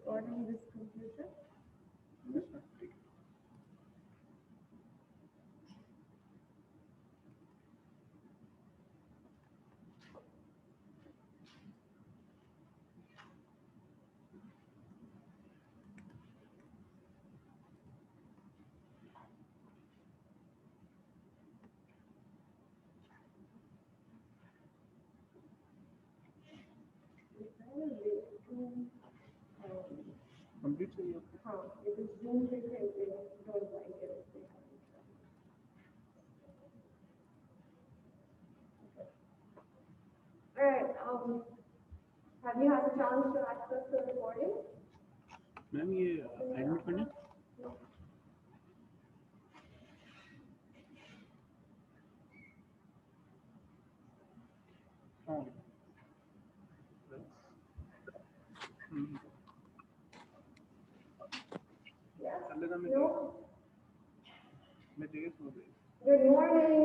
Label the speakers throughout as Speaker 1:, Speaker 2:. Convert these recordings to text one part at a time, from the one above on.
Speaker 1: recording this computer?
Speaker 2: Complete चाहिए
Speaker 1: हाँ it is Zoom पे खेलते हैं don't like it if they haven't done. Okay. Alright, have you had a chance to access the recording?
Speaker 2: Ma'am ये admit करना
Speaker 1: No.
Speaker 2: हाँ
Speaker 1: Yes?
Speaker 2: चलेगा
Speaker 1: No?
Speaker 2: मैं जगह सो गई
Speaker 1: Good morning.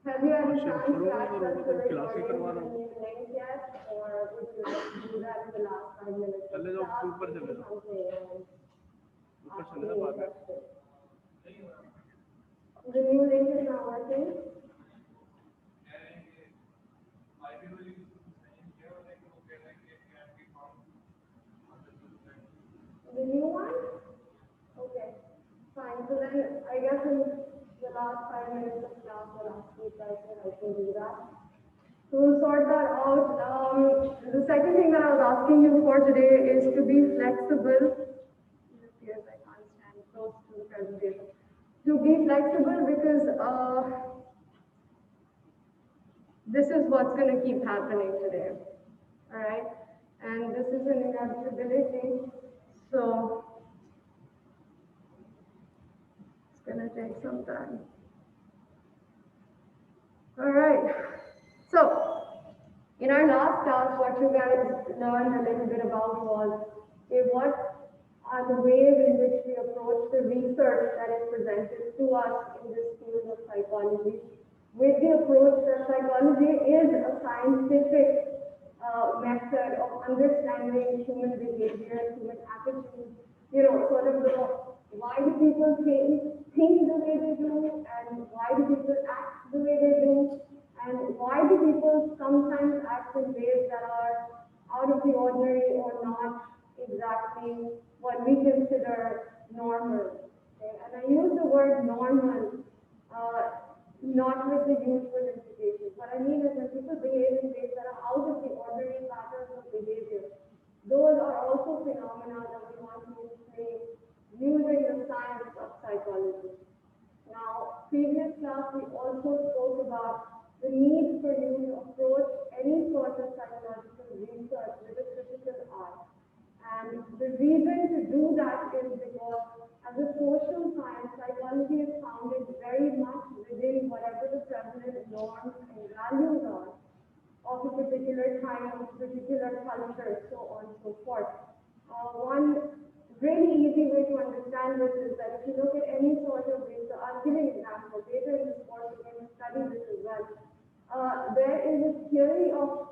Speaker 1: Have you had a chance to
Speaker 2: शुरू
Speaker 1: access the
Speaker 2: class he
Speaker 1: recording
Speaker 2: करवा
Speaker 1: with
Speaker 2: रहा
Speaker 1: the
Speaker 2: हूँ
Speaker 1: new link yet? Or would you like to do that in the last 5 minutes?
Speaker 2: चले जाओ ऊपर चले जाओ ऊपर चले जाओ बाद में
Speaker 1: The new link is not working. The new one? Okay, fine. So then I guess in the last 5 minutes of class, I'll ask you guys if I can do that. So we'll sort that out. The second thing that I was asking you for today is to be flexible. It appears I can't stand close to the presentation. To be flexible because this is what's going to keep happening today. All right? And this is an inevitability. So it's going to take some time. All right. So in our last class, what you guys learned a little bit about was what are the ways in which we approach the research that is presented to us in this field of psychology, with the approach that psychology is a scientific method of understanding human behavior, human attitudes, sort of why do people think the way they do, and why do people act the way they do, and why do people sometimes act in ways that are out of the ordinary or not exactly what we consider normal. Okay? And I use the word normal not with the usual implications. What I mean is when people behave in ways that are out of the ordinary patterns of behavior, those are also phenomena that we want to explain using the science of psychology. Now, previous class we also spoke about the need for you to approach any sort of psychological research with a critical eye. And the reason to do that is because as a social science, psychology is founded very much within whatever the prevalent norms and values are of a particular time, particular culture, so on and so forth. One really easy way to understand this is that if you look at any sort of research, I'll give you an example. Later in this course, we're going to study this as well. There is a theory of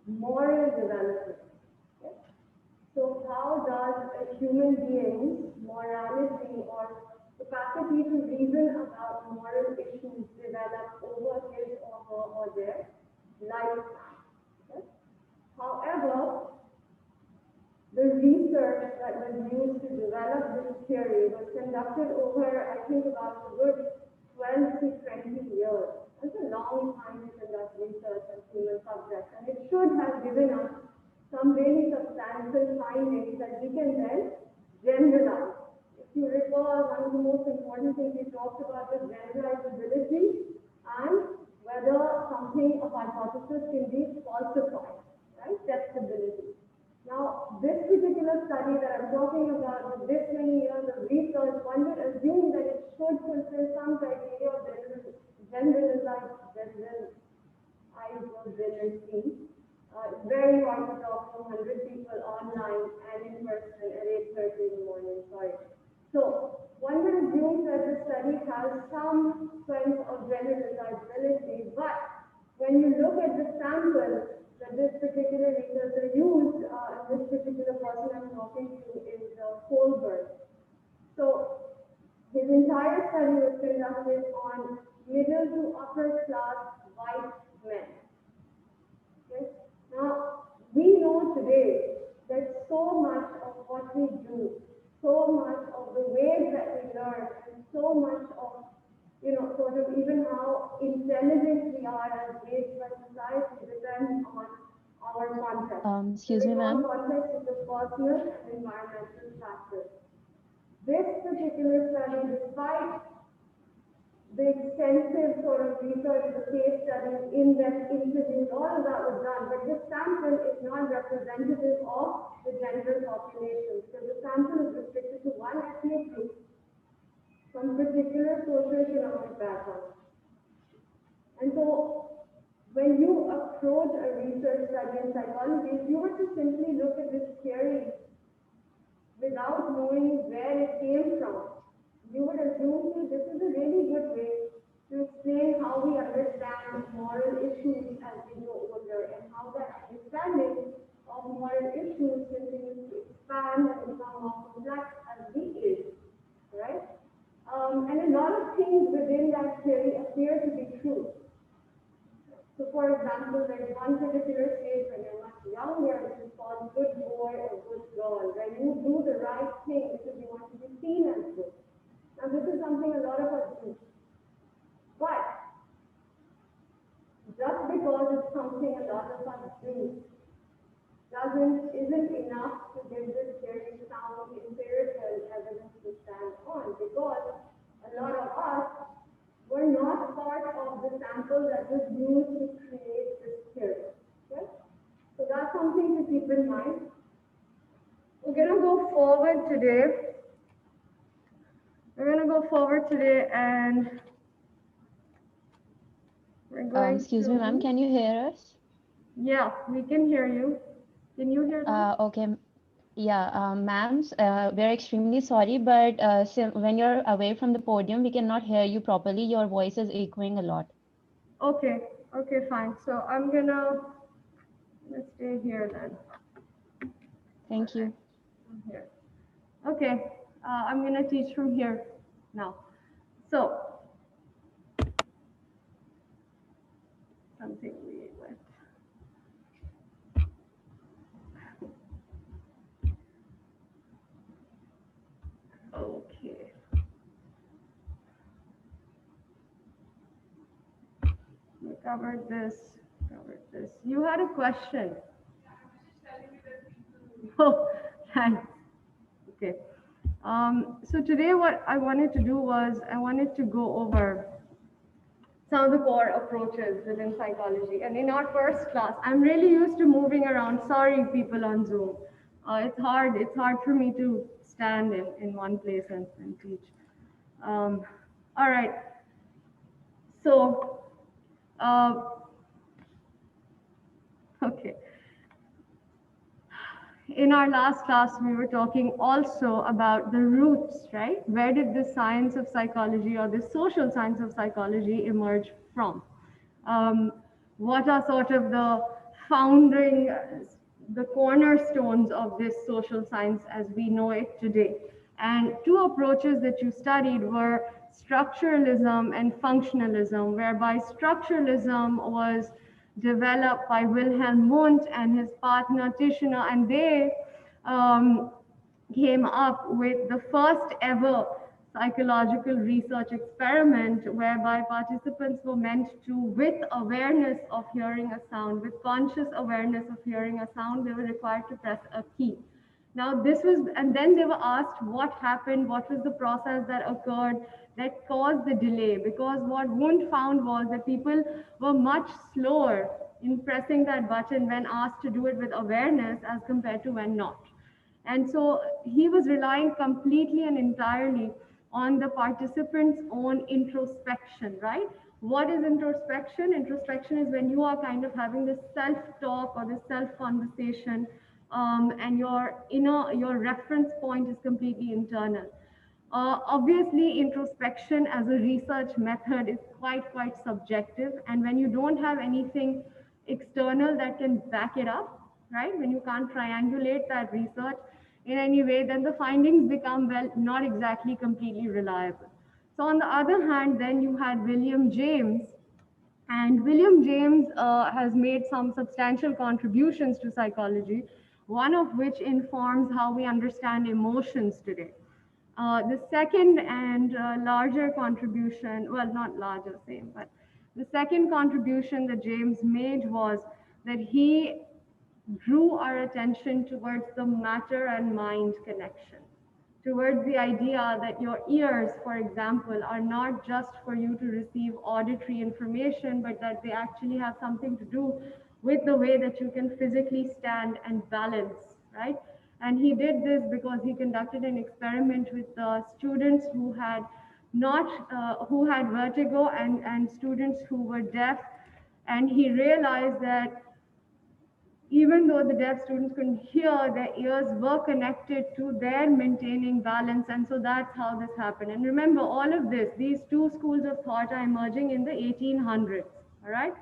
Speaker 1: moral development. Okay? So how does a human being's morality or capacity to reason about moral issues develop over his or her or their lifetime? Okay? However, the research that was used to develop this theory was conducted over, I think, about a good 12 to 20 years. That's a long time to conduct research on human subjects, and it should have given us some really substantial findings that we can then generalize. If you recall, one of the most important things we talked about was generalizability and whether something, a hypothesis, can be falsified, right? Testability. Now, this particular study that I'm talking about with this many years of research, one would assume that it should fulfill some criteria of generalizability. It's very hard to talk to 100 people online and in person at 8:30 in the morning, sorry. So, one would assume that the study has some sense of generalizability, but when you look at the sample that this particular researcher used, this particular person I'm talking to is Kohlberg. So his entire study was conducted on middle to upper class white men. Okay? Now, we know today that so much of what we do, so much of the ways that we learn, and so much of, sort of even how intelligent we are as raised by society depends on our context.
Speaker 3: Excuse me, ma'am.
Speaker 1: Context is the personal and environmental factors. This particular study, despite the extensive sort of research, the case studies, in-depth interviews, all of that was done, but this sample is not representative of the general population. So the sample is restricted to one ethnic group from particular socio-economic background. And so when you approach a research study in psychology, if you were to simply look at this theory without knowing where it came from, you would assume that this is a really good way to explain how we understand moral issues as we grow older and how that understanding of moral issues continues to expand and become more complex as we age, right? And a lot of things within that theory appear to be true. So for example, there's one particular stage when you're much younger, which is called good boy or good girl, where you do the right thing because you want to be seen as good. Now this is something a lot of us do. But just because it's something a lot of us do isn't enough to give this very sound empirical evidence to stand on, because a lot of us were not part of the sample that was used to create this theory. Okay? So that's something to keep in mind. We're going to go forward today. And we're going
Speaker 3: Excuse me, ma'am, can you hear us?
Speaker 1: Yeah, we can hear you. Can you hear me?
Speaker 3: Okay. Yeah, ma'am, we're extremely sorry, but when you're away from the podium, we cannot hear you properly. Your voice is echoing a lot.
Speaker 1: Okay, fine. So let's stay here then.
Speaker 3: Thank you.
Speaker 1: Here. Okay, I'm gonna teach from here now. So, something we went. Okay. We covered this. You had a question. Oh, thanks. Okay. So today what I wanted to do was I wanted to go over some of the core approaches within psychology. And in our first class, I'm really used to moving around. Sorry, people on Zoom. It's hard for me to stand in one place and teach. All right. So, okay. In our last class, we were talking also about the roots, right? Where did the science of psychology or the social science of psychology emerge from? What are sort of the founding, the cornerstones of this social science as we know it today? And two approaches that you studied were structuralism and functionalism, whereby structuralism was developed by Wilhelm Wundt and his partner Tishner, and they came up with the first ever psychological research experiment whereby participants were meant to, with awareness of hearing a sound, with conscious awareness of hearing a sound, they were required to press a key. Now this was, and then they were asked what happened, what was the process that occurred that caused the delay, because what Wundt found was that people were much slower in pressing that button when asked to do it with awareness as compared to when not. And so he was relying completely and entirely on the participants' own introspection, right? What is introspection? Introspection is when you are kind of having this self-talk or this self-conversation, and your reference point is completely internal. Obviously, introspection as a research method is quite subjective, and when you don't have anything external that can back it up, right? When you can't triangulate that research, in any way, then the findings become, well, not exactly completely reliable. So on the other hand, then you had William James, and William James has made some substantial contributions to psychology, one of which informs how we understand emotions today. The second and larger contribution, well, not larger, same, but the second contribution that James made was that he drew our attention towards the matter and mind connection, towards the idea that your ears, for example, are not just for you to receive auditory information, but that they actually have something to do with the way that you can physically stand and balance, right? And he did this because he conducted an experiment with students who had who had vertigo, and students who were deaf. And he realized that even though the deaf students couldn't hear, their ears were connected to their maintaining balance. And so that's how this happened. And remember, all of this, these two schools of thought are emerging in the 1800s, all right?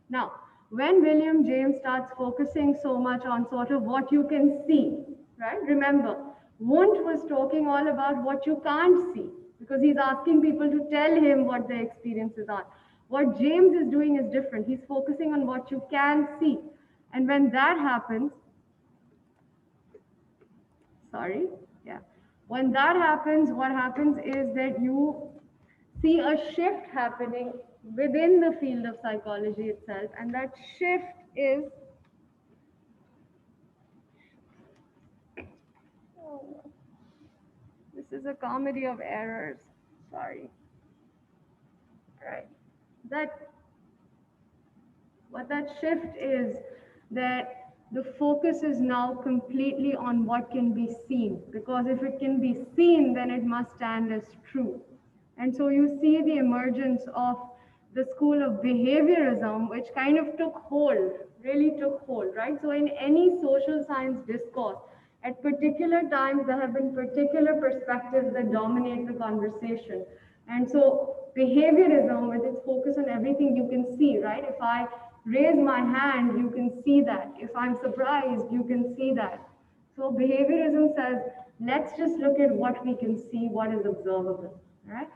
Speaker 1: Now, when William James starts focusing so much on sort of what you can see, right? Remember, Wundt was talking all about what you can't see, because he's asking people to tell him what their experiences are. What James is doing is different. He's focusing on what you can see. And when that happens, when that happens, what happens is that you see a shift happening within the field of psychology itself. And that shift is, this is a comedy of errors, sorry. Right. What that shift is, that the focus is now completely on what can be seen, because if it can be seen, then it must stand as true. And so you see the emergence of the school of behaviorism, which kind of took hold, really took hold, right? So in any social science discourse, at particular times, there have been particular perspectives that dominate the conversation. And so behaviorism, with its focus on everything you can see, right? If I raise my hand, you can see that. If I'm surprised, you can see that. So behaviorism says, let's just look at what we can see, what is observable, right?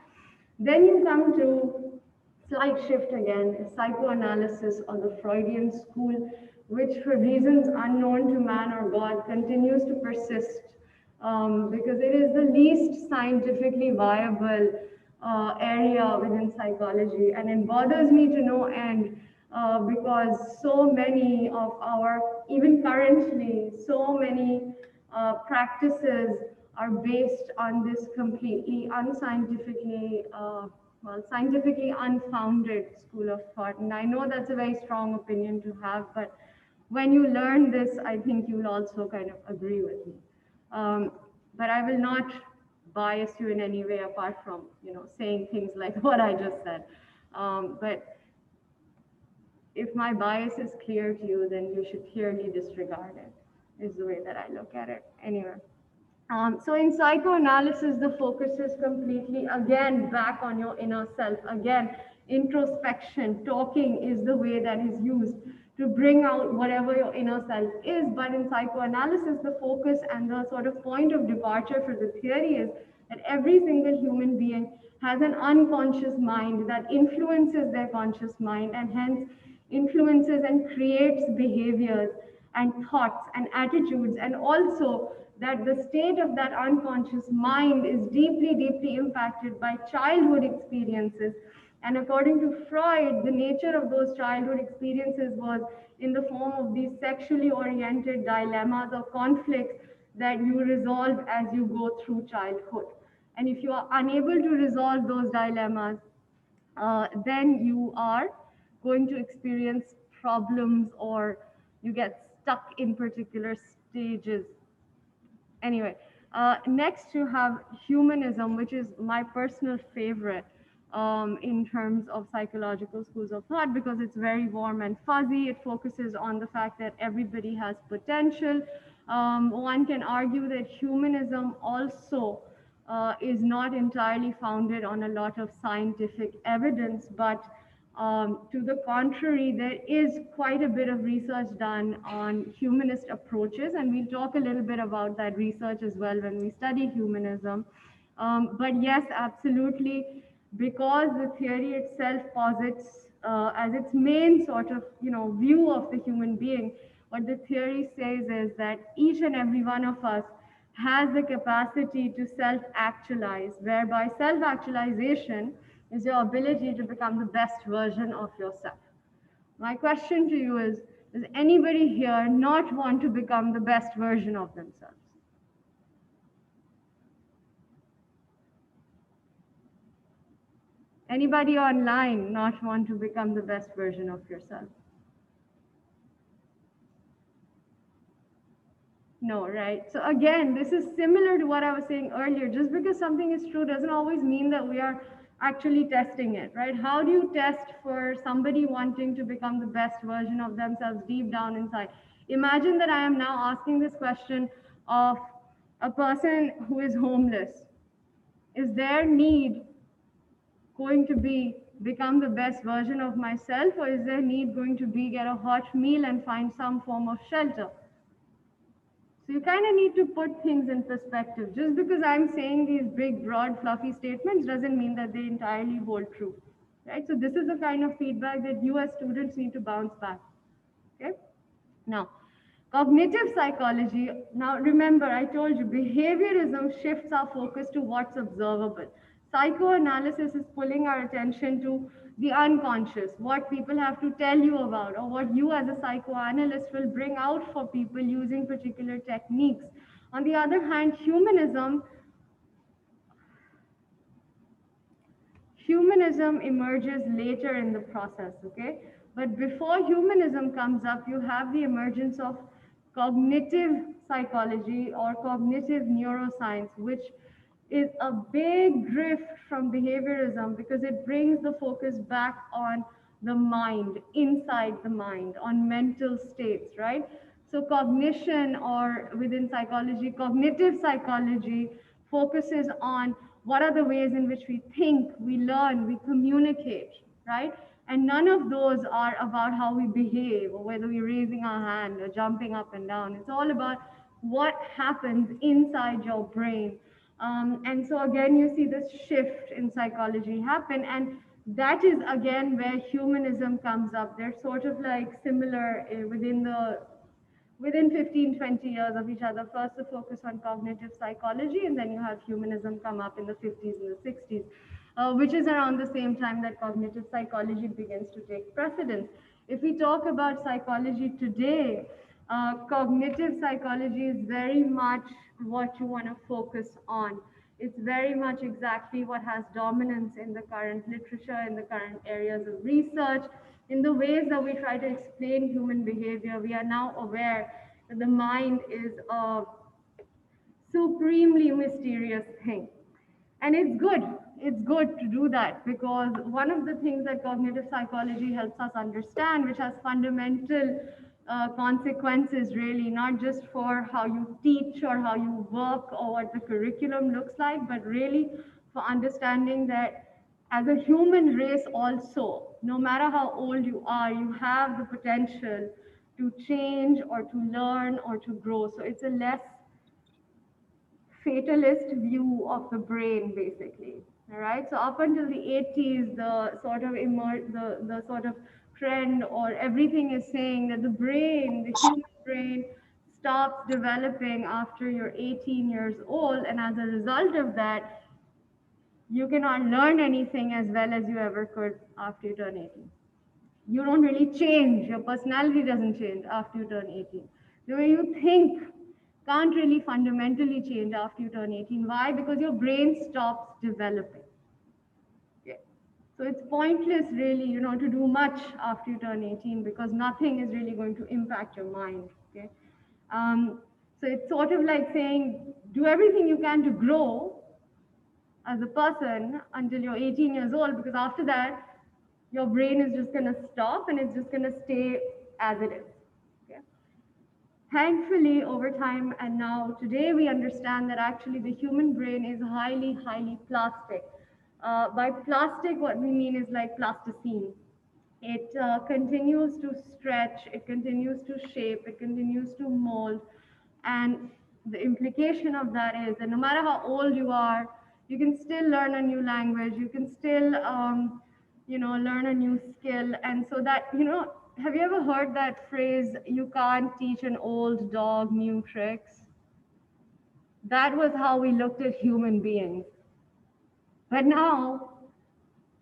Speaker 1: Then you come to slight shift again, psychoanalysis, or the Freudian school, which for reasons unknown to man or God continues to persist, because it is the least scientifically viable area within psychology. And it bothers me to no end, because so many of our, even currently, so many practices are based on this completely unscientifically, scientifically unfounded school of thought. And I know that's a very strong opinion to have, but when you learn this, I think you'll also kind of agree with me. But I will not bias you in any way apart from, saying things like what I just said. But if my bias is clear to you, then you should clearly disregard it, is the way that I look at it. Anyway. So in psychoanalysis, the focus is completely, again, back on your inner self. Again, introspection, talking is the way that is used to bring out whatever your inner self is. But in psychoanalysis, the focus and the sort of point of departure for the theory is that every single human being has an unconscious mind that influences their conscious mind, and hence influences and creates behaviors and thoughts and attitudes, and also that the state of that unconscious mind is deeply, deeply impacted by childhood experiences. And according to Freud, the nature of those childhood experiences was in the form of these sexually oriented dilemmas or conflicts that you resolve as you go through childhood. And if you are unable to resolve those dilemmas, then you are going to experience problems, or you get stuck in particular stages. Anyway, next you have humanism, which is my personal favorite in terms of psychological schools of thought, because it's very warm and fuzzy. It focuses on the fact that everybody has potential. One can argue that humanism also is not entirely founded on a lot of scientific evidence, but To the contrary, there is quite a bit of research done on humanist approaches, and we'll talk a little bit about that research as well when we study humanism. But yes, absolutely, because the theory itself posits as its main sort of view of the human being, what the theory says is that each and every one of us has the capacity to self-actualize, whereby self-actualization is your ability to become the best version of yourself. My question to you is, does anybody here not want to become the best version of themselves? Anybody online not want to become the best version of yourself? No, right? So again, this is similar to what I was saying earlier. Just because something is true doesn't always mean that we are actually testing it, right? How do you test for somebody wanting to become the best version of themselves deep down inside? Imagine that I am now asking this question of a person who is homeless. Is their need going to be become the best version of myself, or is their need going to be get a hot meal and find some form of shelter? So you kind of need to put things in perspective. Just because I'm saying these big, broad, fluffy statements doesn't mean that they entirely hold true, right? So this is the kind of feedback that you as students need to bounce back, okay? Now, cognitive psychology, now remember, I told you, behaviorism shifts our focus to what's observable. Psychoanalysis is pulling our attention to the unconscious, what people have to tell you about, or what you as a psychoanalyst will bring out for people using particular techniques. On the other hand, humanism emerges later in the process, okay? But before humanism comes up, you have the emergence of cognitive psychology or cognitive neuroscience, which is a big drift from behaviorism because it brings the focus back on the mind, inside the mind, on mental states, right? So cognition, or within psychology, cognitive psychology focuses on what are the ways in which we think, we learn, we communicate, right? And none of those are about how we behave or whether we're raising our hand or jumping up and down. It's all about what happens inside your brain. And so again, you see this shift in psychology happen, and that is again where humanism comes up. They're sort of like similar within 15, 20 years of each other. First, the focus on cognitive psychology, and then you have humanism come up in the 50s and the 60s, which is around the same time that cognitive psychology begins to take precedence. If we talk about psychology today, cognitive psychology is very much what you want to focus on. It's very much exactly what has dominance in the current literature, in the current areas of research, in the ways that we try to explain human behavior. We are now aware that the mind is a supremely mysterious thing. And it's good. It's good to do that because one of the things that cognitive psychology helps us understand, which has fundamental consequences, really, not just for how you teach or how you work or what the curriculum looks like, but really for understanding that as a human race, also, no matter how old you are, you have the potential to change or to learn or to grow. So it's a less fatalist view of the brain, basically. All right. So up until the 80s, the sort of the sort of trend or everything is saying that the brain, the human brain, stops developing after you're 18 years old, and as a result of that, you cannot learn anything as well as you ever could after you turn 18. You don't really change. Your personality doesn't change after you turn 18. The way you think can't really fundamentally change after you turn 18. Why? Because your brain stops developing. Okay. So it's pointless really, to do much after you turn 18 because nothing is really going to impact your mind. Okay. So it's sort of like saying, do everything you can to grow as a person until you're 18 years old, because after that, your brain is just going to stop and it's just going to stay as it is. Okay? Thankfully, over time and now today, we understand that actually the human brain is highly, highly plastic. By plastic, what we mean is like plasticine. It continues to stretch, it continues to shape, it continues to mold. And the implication of that is that no matter how old you are, you can still learn a new language, you can still, learn a new skill. And so that, have you ever heard that phrase, you can't teach an old dog new tricks? That was how we looked at human beings. But now,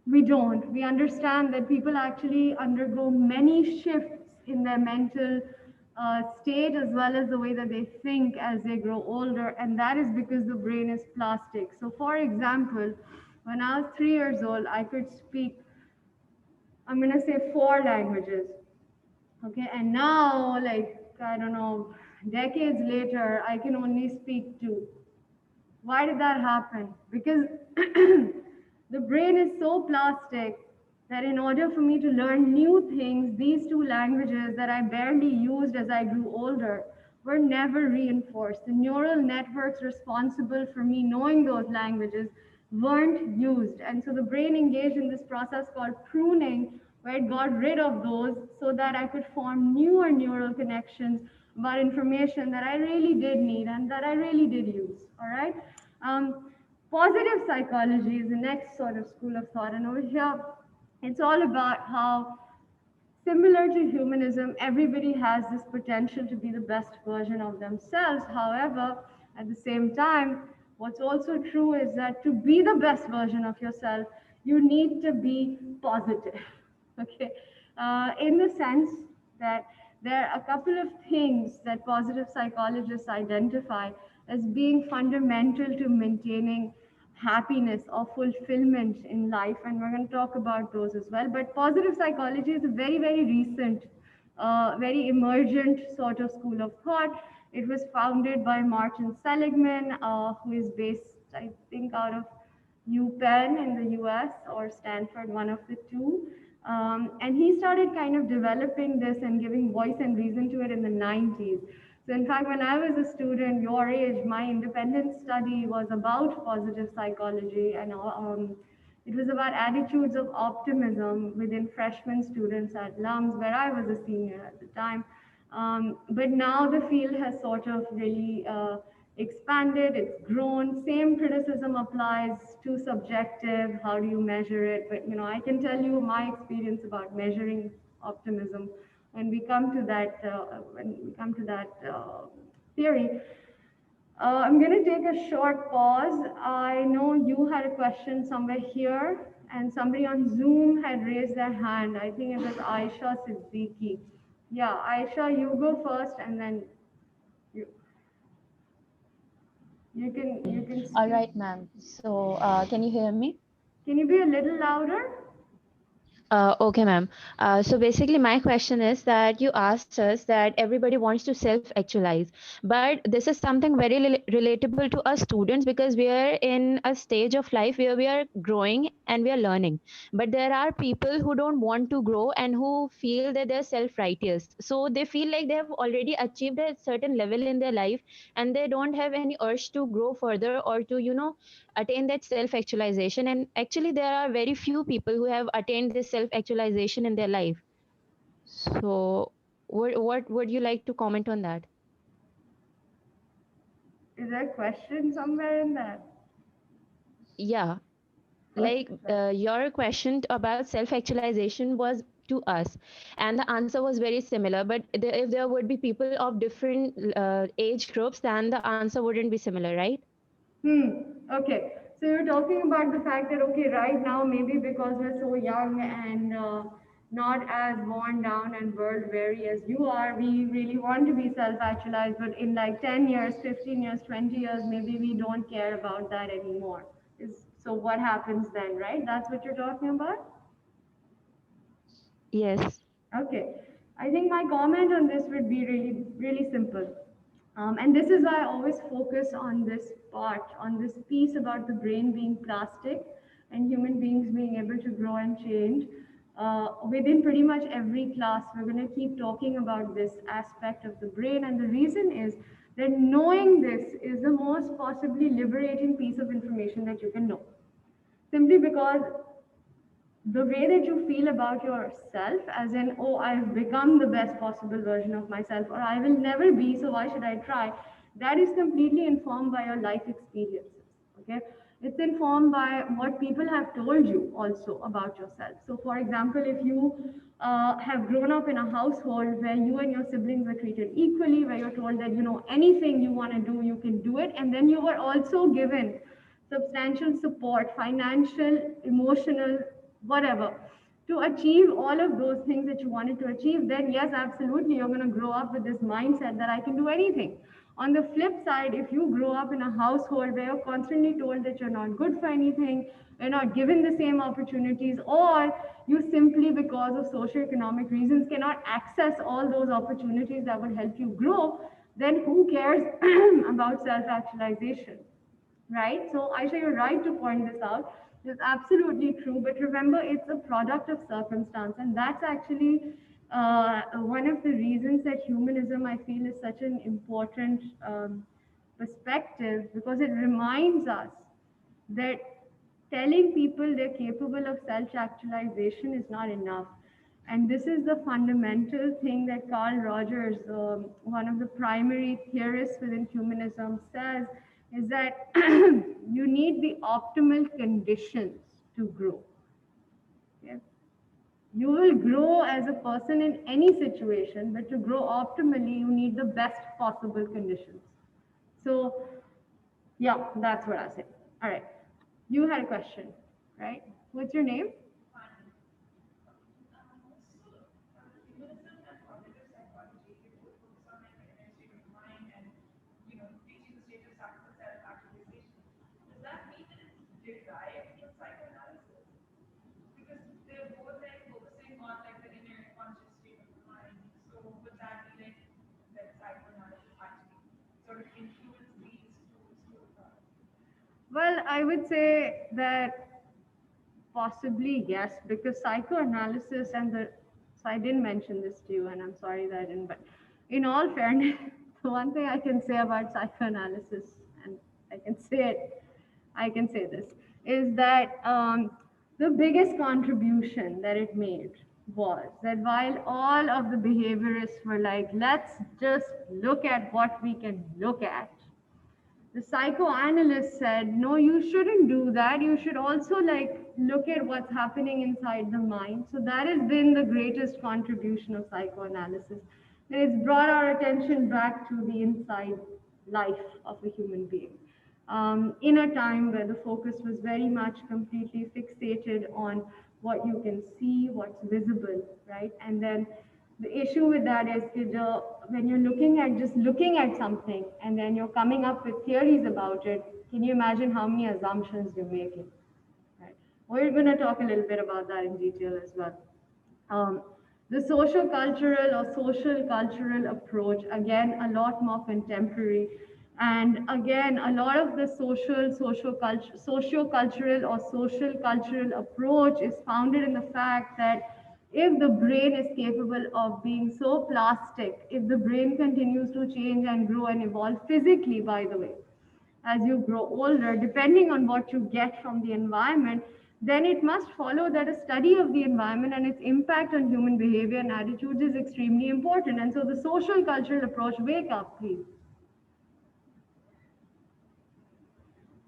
Speaker 1: we don't. We understand that people actually undergo many shifts in their mental state as well as the way that they think as they grow older, and that is because the brain is plastic. So, for example, when I was 3 years old, I could speak, I'm going to say, 4 languages. Okay, and now, like, I don't know, decades later, I can only speak two. Why did that happen? Because the brain is so plastic that in order for me to learn new things, these two languages that I barely used as I grew older were never reinforced. The neural networks responsible for me knowing those languages weren't used. And so the brain engaged in this process called pruning, where it got rid of those so that I could form newer neural connections about information that I really did need and that I really did use. All right. Positive psychology is the next sort of school of thought, and over here, it's all about how, similar to humanism, everybody has this potential to be the best version of themselves. However, at the same time, what's also true is that to be the best version of yourself, you need to be positive. Okay, in the sense that there are a couple of things that positive psychologists identify as being fundamental to maintaining happiness or fulfillment in life, and we're going to talk about those as well. But positive psychology is a very, very recent, very emergent sort of school of thought. It was founded by Martin Seligman, who is based, I think, out of UPenn in the US or Stanford, one of the two. And he started kind of developing this and giving voice and reason to it in the 90s. So, in fact, when I was a student, your age, my independent study was about positive psychology, and it was about attitudes of optimism within freshman students at LUMS, where I was a senior at the time. But now the field has sort of really expanded, it's grown. Same criticism applies to subjective, how do you measure it? But I can tell you my experience about measuring optimism when we come to that theory. I'm going to take a short pause. I know you had a question somewhere here, and somebody on Zoom had raised their hand. I think it was Aisha Siddiqui. Yeah, Aisha, you go first, and then you you can
Speaker 3: All
Speaker 1: speak.
Speaker 3: right, ma'am. So, can you hear me?
Speaker 1: Can you be a little louder?
Speaker 3: Okay, ma'am. So basically, my question is that you asked us that everybody wants to self-actualize, but this is something very relatable to us students because we are in a stage of life where we are growing and we are learning. But there are people who don't want to grow and who feel that they're self-righteous. So they feel like they have already achieved a certain level in their life and they don't have any urge to grow further or to, attain that self-actualization. And actually there are very few people who have attained this self-actualization in their life. So what would you like to comment on that?
Speaker 1: Is there a question somewhere in that?
Speaker 3: Yeah,
Speaker 1: Okay,
Speaker 3: like
Speaker 1: sure.
Speaker 3: your question about self-actualization was to us and the answer was very similar, but if there would be people of different age groups, then the answer wouldn't be similar, right?
Speaker 1: Okay. So you're talking about the fact that, okay, right now, maybe because we're so young and not as worn down and world weary as you are, we really want to be self-actualized, but in like 10 years, 15 years, 20 years, maybe we don't care about that anymore. So what happens then, right? That's what you're talking about?
Speaker 3: Yes.
Speaker 1: Okay. I think my comment on this would be really, really simple. And this is why I always focus on this part, on this piece about the brain being plastic and human beings being able to grow and change. Within pretty much every class, we're going to keep talking about this aspect of the brain. And the reason is that knowing this is the most possibly liberating piece of information that you can know. Simply because the way that you feel about yourself, as in, oh, I've become the best possible version of myself, or I will never be, so why should I try? That is completely informed by your life experiences. Okay, it's informed by what people have told you also about yourself. So, for example, if you have grown up in a household where you and your siblings were treated equally, where you're told that, you know, anything you want to do, you can do it, and then you were also given substantial support, financial, emotional, whatever, to achieve all of those things that you wanted to achieve, then yes, absolutely, you're going to grow up with this mindset that I can do anything. On the flip side, if you grow up in a household where you're constantly told that you're not good for anything, you're not given the same opportunities, or you simply, because of socioeconomic reasons, cannot access all those opportunities that would help you grow, then who cares about self actualization? Right? So Aisha, you're right to point this out. It's absolutely true. But remember, it's a product of circumstance, and that's actually one of the reasons that humanism, I feel, is such an important perspective, because it reminds us that telling people they're capable of self-actualization is not enough. And this is the fundamental thing that Carl Rogers, one of the primary theorists within humanism, says, is that you need the optimal conditions to grow. Okay? You will grow as a person in any situation, but to grow optimally, you need the best possible conditions. So, yeah, that's what I say. All right. You had a question, right? What's your name? Well, I would say that possibly yes, because psychoanalysis and the, so I didn't mention this to you, and I'm sorry that I didn't, but in all fairness, the one thing I can say about psychoanalysis, and I can say it, I can say this, is that the biggest contribution that it made was that while all of the behaviorists were like, let's just look at what we can look at, the psychoanalyst said, no, you shouldn't do that. You should also like look at what's happening inside the mind. So that has been the greatest contribution of psychoanalysis. That it's brought our attention back to the inside life of a human being. In a time where the focus was very much completely fixated on what you can see, what's visible, right? And then the issue with that is that when you're looking at just looking at something and then you're coming up with theories about it, can you imagine how many assumptions you're making? Right? We're going to talk a little bit about that in detail as well. The social-cultural or social-cultural approach, again, a lot more contemporary. And again, a lot of the socio-cultural or social-cultural approach is founded in the fact that if the brain is capable of being so plastic, if the brain continues to change and grow and evolve physically, by the way, as you grow older, depending on what you get from the environment, then it must follow that a study of the environment and its impact on human behavior and attitudes is extremely important. And so the social cultural approach, wake up, please.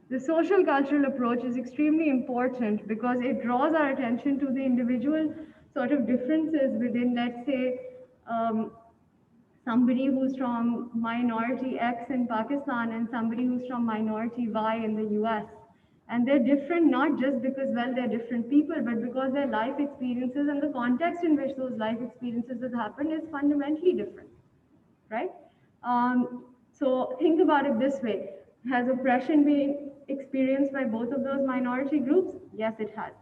Speaker 1: The social cultural approach is extremely important because it draws our attention to the individual sort of differences within, let's say, somebody who's from minority X in Pakistan and somebody who's from minority Y in the US. And they're different not just because, well, they're different people, but because their life experiences and the context in which those life experiences have happened is fundamentally different, right? So think about it this way. Has oppression been experienced by both of those minority groups? Yes, it has.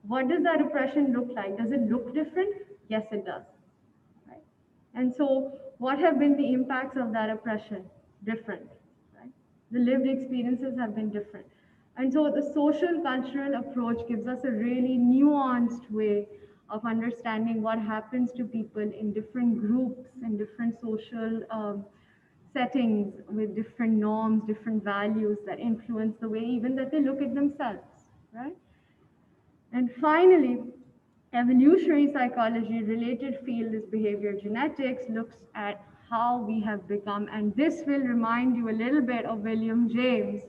Speaker 1: What does that oppression look like? Does it look different? Yes, it does. Right? And so what have been the impacts of that oppression? Different. Right? The lived experiences have been different. And so the social cultural approach gives us a really nuanced way of understanding what happens to people in different groups and different social settings with different norms, different values that influence the way even that they look at themselves, right? And finally, Evolutionary psychology related field is behavior genetics, looks at how we have become, and this will remind you a little bit of William James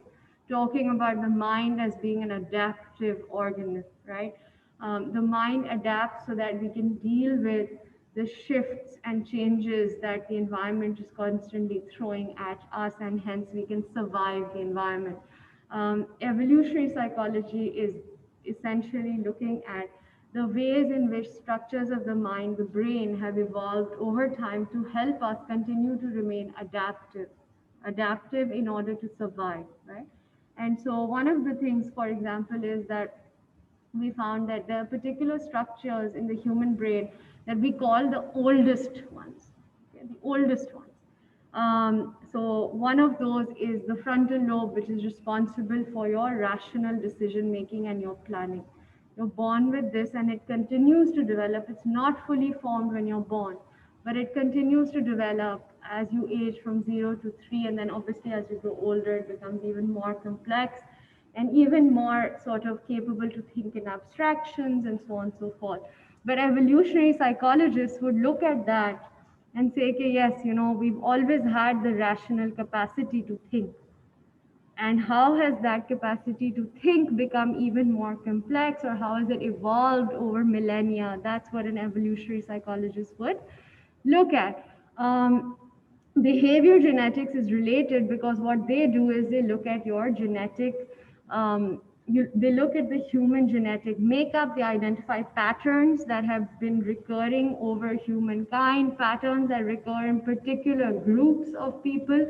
Speaker 1: talking about the mind as being an adaptive organism, right? The mind adapts so that we can deal with the shifts and changes that the environment is constantly throwing at us, and hence we can survive the environment. Evolutionary psychology is essentially looking at the ways in which structures of the mind, the brain, have evolved over time to help us continue to remain adaptive in order to survive, right? And so, one of the things, for example, is that we found that there are particular structures in the human brain that we call the oldest ones, okay, the oldest ones. So one of those is the frontal lobe, which is responsible for your rational decision making and your planning. You're born with this and it continues to develop. It's not fully formed when you're born, but it continues to develop as you age from 0 to 3. And then obviously as you grow older, it becomes even more complex and even more sort of capable to think in abstractions and so on and so forth. But evolutionary psychologists would look at that and say, okay, yes, we've always had the rational capacity to think. And how has that capacity to think become even more complex, or how has it evolved over millennia? That's what an evolutionary psychologist would look at. Behavior genetics is related because what they do is they look at your genetic, they look at the human genetic makeup, they identify patterns that have been recurring over humankind, patterns that recur in particular groups of people,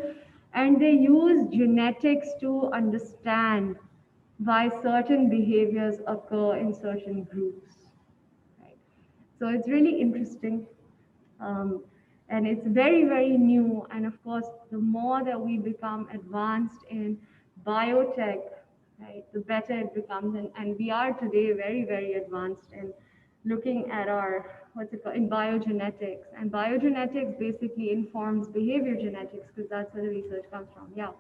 Speaker 1: and they use genetics to understand why certain behaviors occur in certain groups. Right? So it's really interesting. Um, and it's very, very new. And of course, the more that we become advanced in biotech, right, the better it becomes. And we are today very, very advanced in looking at our, what's it called, in biogenetics. And biogenetics basically informs behavior genetics because that's where the research comes from. Yeah.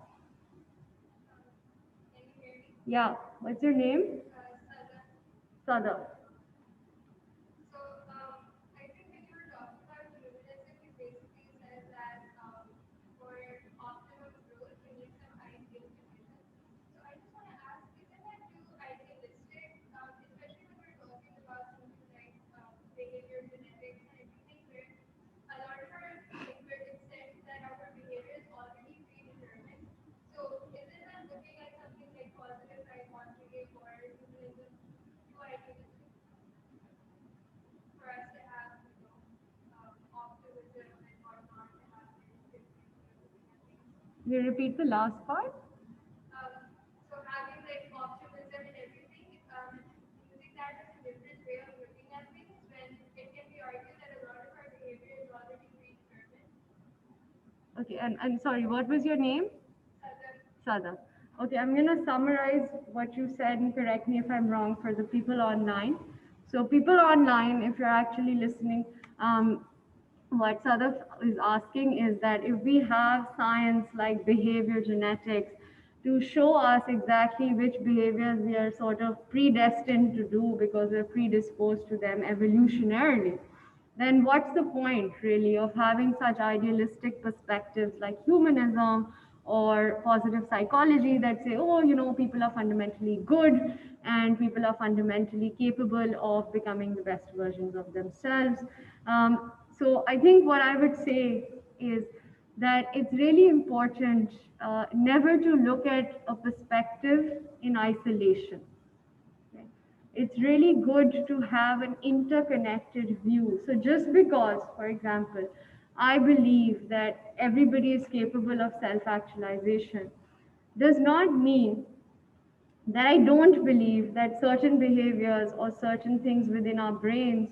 Speaker 1: Yeah. What's your name? Sada. Will you repeat the last part? Okay, and sorry, what was your name? Sada. Okay, I'm going to summarize what you said and correct me if I'm wrong for the people online. So, people online, if you're actually listening, what Sadaf is asking is that if we have science like behavior genetics to show us exactly which behaviors we are sort of predestined to do because we're predisposed to them evolutionarily, then what's the point really of having such idealistic perspectives like humanism or positive psychology that say, oh, people are fundamentally good and people are fundamentally capable of becoming the best versions of themselves. So I think what I would say is that it's really important never to look at a perspective in isolation. Okay. It's really good to have an interconnected view. So just because, for example, I believe that everybody is capable of self-actualization does not mean that I don't believe that certain behaviors or certain things within our brains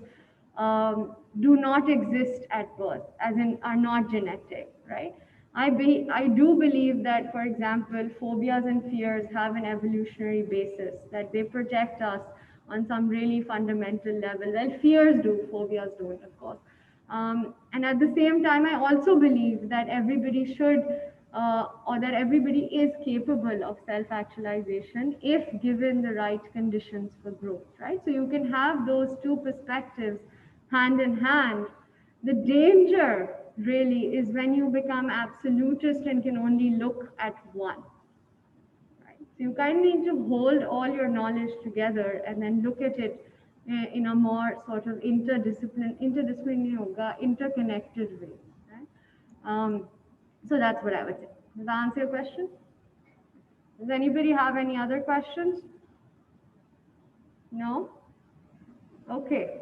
Speaker 1: do not exist at birth, as in are not genetic, right? I do believe that, for example, phobias and fears have an evolutionary basis, that they protect us on some really fundamental level. Well, fears do, phobias don't, of course. And at the same time, I also believe that everybody should or that everybody is capable of self-actualization if given the right conditions for growth, right? So you can have those two perspectives hand in hand. The danger really is when you become absolutist and can only look at one. Right? So you kind of need to hold all your knowledge together and then look at it in a more sort of interdisciplinary yoga, interconnected way. Right? So that's what I would say. Does that answer your question? Does anybody have any other questions? No? Okay.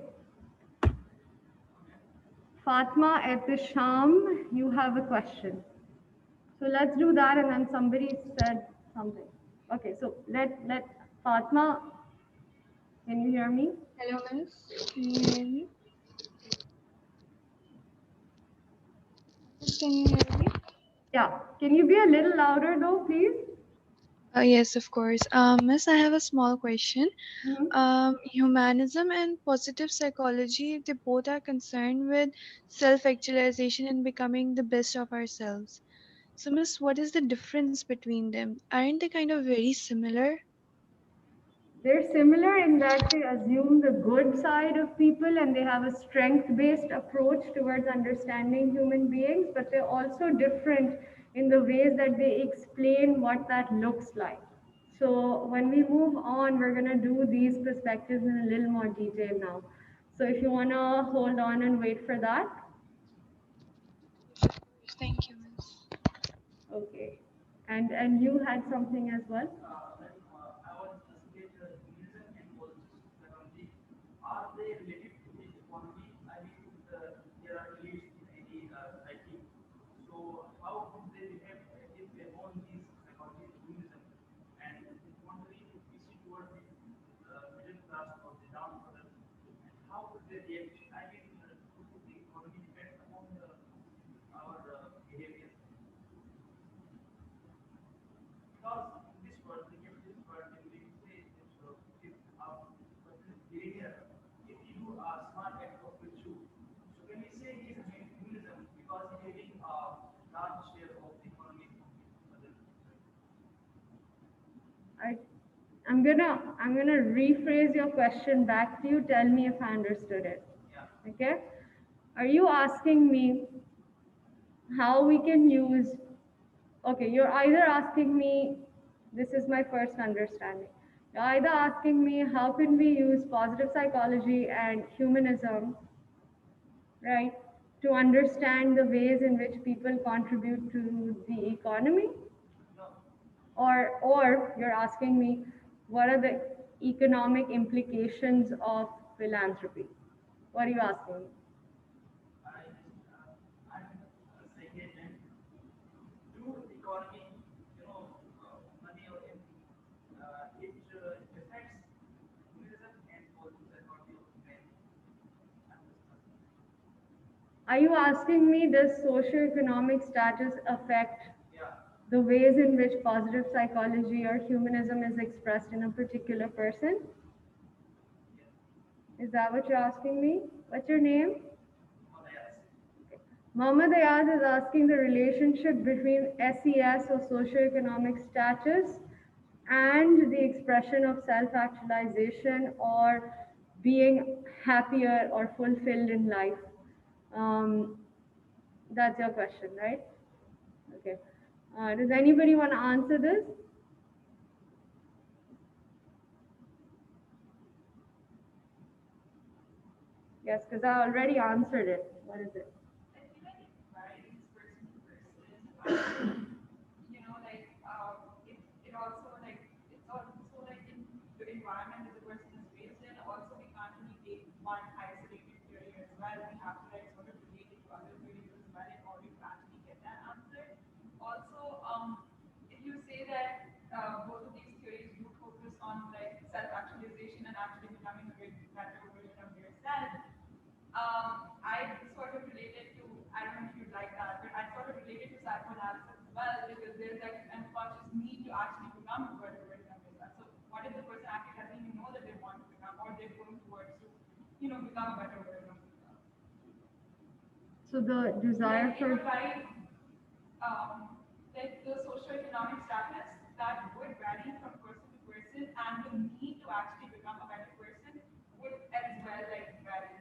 Speaker 1: Fatma at the Sham, you have a question. So let's do that, and then somebody said something. Okay, so let Fatma, can you hear me?
Speaker 4: Hello, miss. Can you hear me? Miss, can you hear me?
Speaker 1: Yeah. Can you be a little louder though, please?
Speaker 4: Yes, of course. Miss, I have a small question.
Speaker 1: Mhm.
Speaker 4: Humanism and positive psychology, they both are concerned with self-actualization and becoming the best of ourselves. So, miss, what is the difference between them? Aren't they kind of very similar?
Speaker 1: They're similar in that they assume the good side of people and they have a strength based approach towards understanding human beings, but they're also different in the ways that they explain what that looks like. So, when we move on, we're going to do these perspectives in a little more detail now. So, if you want to hold on and wait for that,
Speaker 4: Thank you, miss.
Speaker 1: okay. And you had something as well? I, I'm gonna rephrase your question back to you. Tell me if I understood it. Okay? Are you asking me how we can use? Okay, you're either asking me. This is my first understanding. You're either asking me how can we use positive psychology and humanism, right, to understand the ways in which people contribute to the economy, or you're asking me what are the economic implications of philanthropy? What are you asking me? Are you asking me does socioeconomic status affect the ways in which positive psychology or humanism is expressed in a particular person? Is that what you're asking me? What's your name? Mohammed Ayaz is asking the relationship between SES or socioeconomic status and the expression of self-actualization or being happier or fulfilled in life. Um, that's your question, right? Okay. Does anybody want to answer this? Yes, because I already answered it. What is it? So the desire for
Speaker 5: like the socioeconomic status that would vary from person to person, and the need to actually become a better person would as well like vary.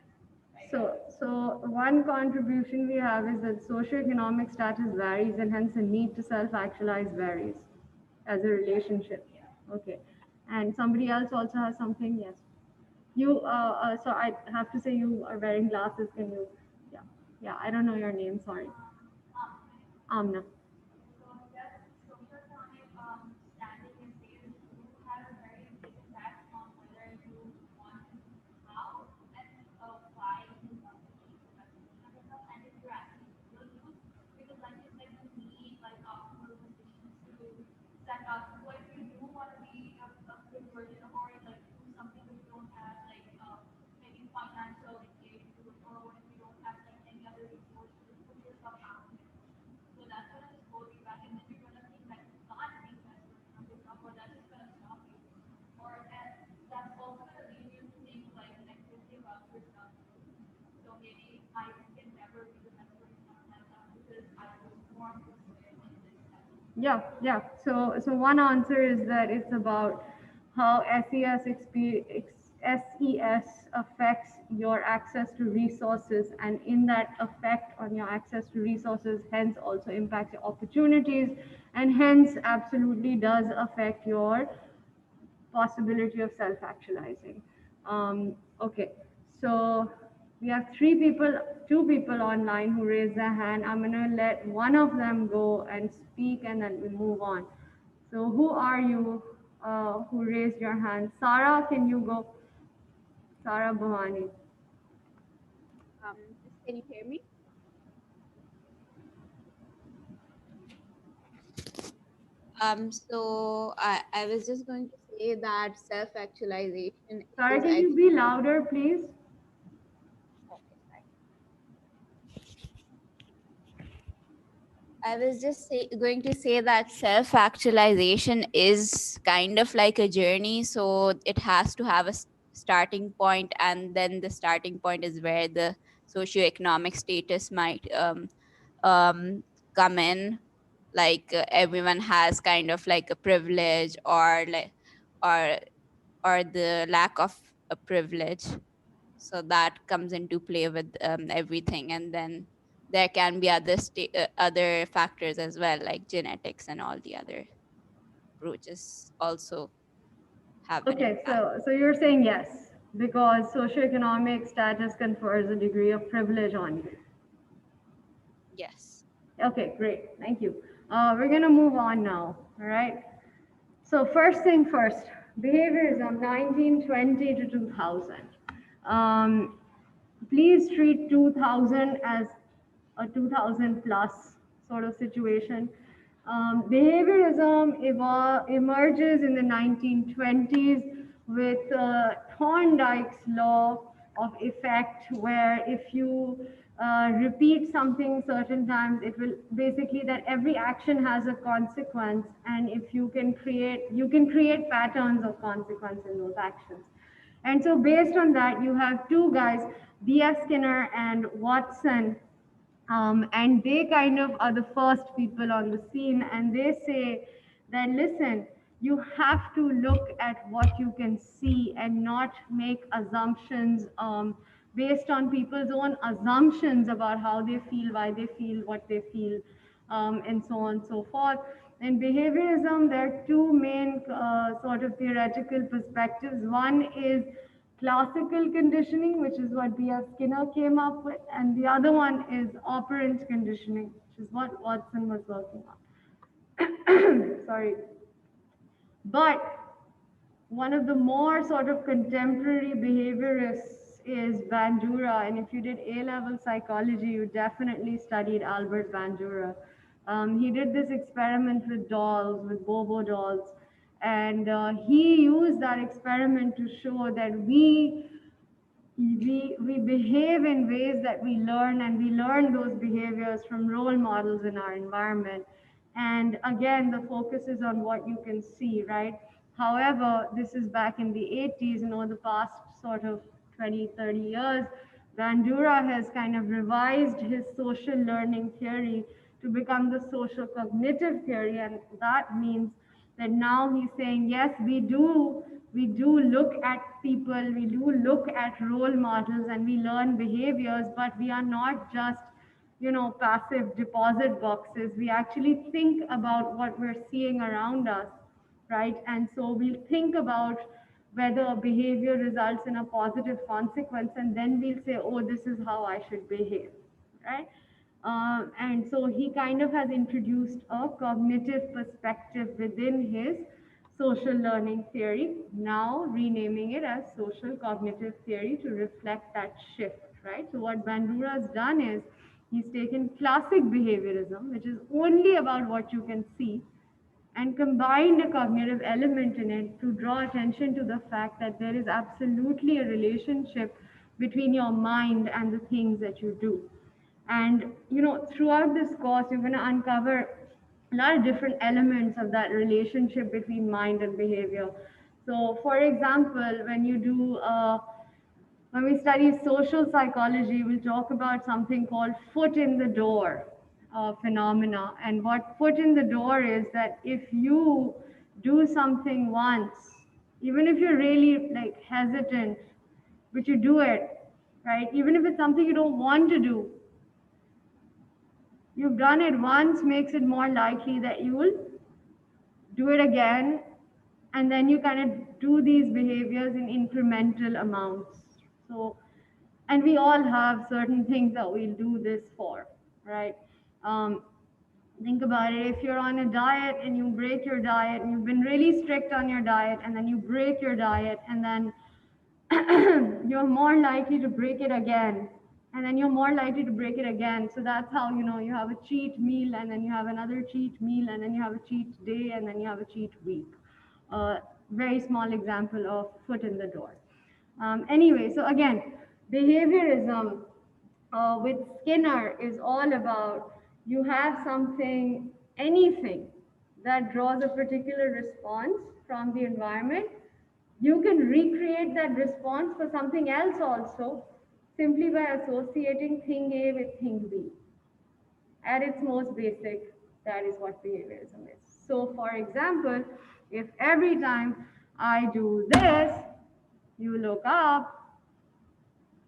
Speaker 1: So one contribution we have is that socioeconomic status varies, and hence the need to self-actualize varies as a relationship. Okay. And somebody else also has something. Yes. You. So I have to say you are wearing glasses. Can you? Yeah. Yeah. I don't know your name. Sorry. Amna.
Speaker 5: So yes, socioeconomic standing and status do have a very big impact on whether you want to, how and why you want to achieve the best version of yourself, and if you're actually will use, because like you said, you need like optimal conditions to set up. So if you do want to be a good version or like do something that you don't have like maybe financial like aid to it, or if you don't have like any other resources to put yourself out there. So that's gonna just hold you back, and then you're gonna think that you can't be the best version of yourself, or that's just gonna stop you. Or and that's also gonna lead you to think like negatively about yourself too. So maybe I can never be the best version of myself because I was born this way like this.
Speaker 1: Yeah, yeah. So one answer is that it's about how SES affects your access to resources, and in that effect on your access to resources, hence also impacts your opportunities, and hence absolutely does affect your possibility of self-actualizing. Okay, so we have two people online who raised their hand. I'm gonna let one of them go and speak, and then we move on. So who are you who raised your hand? Sarah, can you go? Sarah Bhavani.
Speaker 6: Can you hear me? So I was just going to say that self-actualization
Speaker 1: Sarah,
Speaker 6: is,
Speaker 1: can
Speaker 6: I
Speaker 1: you be louder, please?
Speaker 6: I was just going to say that self-actualization is kind of like a journey. So it has to have a starting point, and then the starting point is where the socioeconomic status might come in. Like everyone has kind of like a privilege, or like or the lack of a privilege. So that comes into play with everything, and then there can be other factors as well, like genetics and all the other approaches also have an
Speaker 1: Okay,
Speaker 6: impact.
Speaker 1: so you're saying yes, because socioeconomic status confers a degree of privilege on you.
Speaker 6: Yes.
Speaker 1: Okay, great. Thank you. We're going to move on now. All right. So, first thing first, behaviorism 1920 to 2000. Um, please treat 2000 as a 2000 plus sort of situation. Behaviorism emerges in the 1920s with Thorndike's law of effect, where if you repeat something certain times, it will basically that every action has a consequence, and if you can create patterns of consequence in those actions. And so based on that, you have two guys, B.F. Skinner and Watson, and they kind of are the first people on the scene, and they say that listen, you have to look at what you can see and not make assumptions based on people's own assumptions about how they feel, why they feel what they feel, and so on and so forth. In behaviorism, there are two main sort of theoretical perspectives. One is classical conditioning, which is what B.F. Skinner came up with, and the other one is operant conditioning, which is what Watson was working on. Sorry. But one of the more sort of contemporary behaviorists is Bandura, and if you did A-level psychology, you definitely studied Albert Bandura. He did this experiment with dolls, with Bobo dolls, and he used that experiment to show that we behave in ways that we learn, and we learn those behaviors from role models in our environment. And again, the focus is on what you can see, right? However, this is back in the 80s, the past sort of 20, 30 years, Bandura has kind of revised his social learning theory to become the social cognitive theory. And that means that now he's saying, yes, we do look at people, we do look at role models, and we learn behaviors, but we are not just, passive deposit boxes. We actually think about what we're seeing around us, right? And so we'll think about whether a behavior results in a positive consequence, and then we'll say, oh, this is how I should behave, right? And so he kind of has introduced a cognitive perspective within his social learning theory, now renaming it as social cognitive theory to reflect that shift, right? So what Bandura has done is he's taken classic behaviorism, which is only about what you can see, and combined a cognitive element in it to draw attention to the fact that there is absolutely a relationship between your mind and the things that you do. And throughout this course, you're going to uncover a lot of different elements of that relationship between mind and behavior. So, for example, when we study social psychology, we'll talk about something called foot in the door phenomena. And what foot in the door is that if you do something once, even if you're really like hesitant, but you do it, right? Even if it's something you don't want to do, you've done it once makes it more likely that you will do it again. And then you kind of do these behaviors in incremental amounts. So, and we all have certain things that we'll do this for, right? Um, think about it. If you're on a diet and you break your diet, and you've been really strict on your diet, and then you break your diet, and then you're more likely to break it again, and then you're more likely to break it again. So that's how, you have a cheat meal, and then you have another cheat meal, and then you have a cheat day, and then you have a cheat week. Very small example of foot in the door. Anyway, so again, behaviorism with Skinner is all about you have something, anything that draws a particular response from the environment. You can recreate that response for something else also, simply by associating thing A with thing B. At its most basic, that is what behaviorism is. So, for example, if every time I do this, you look up,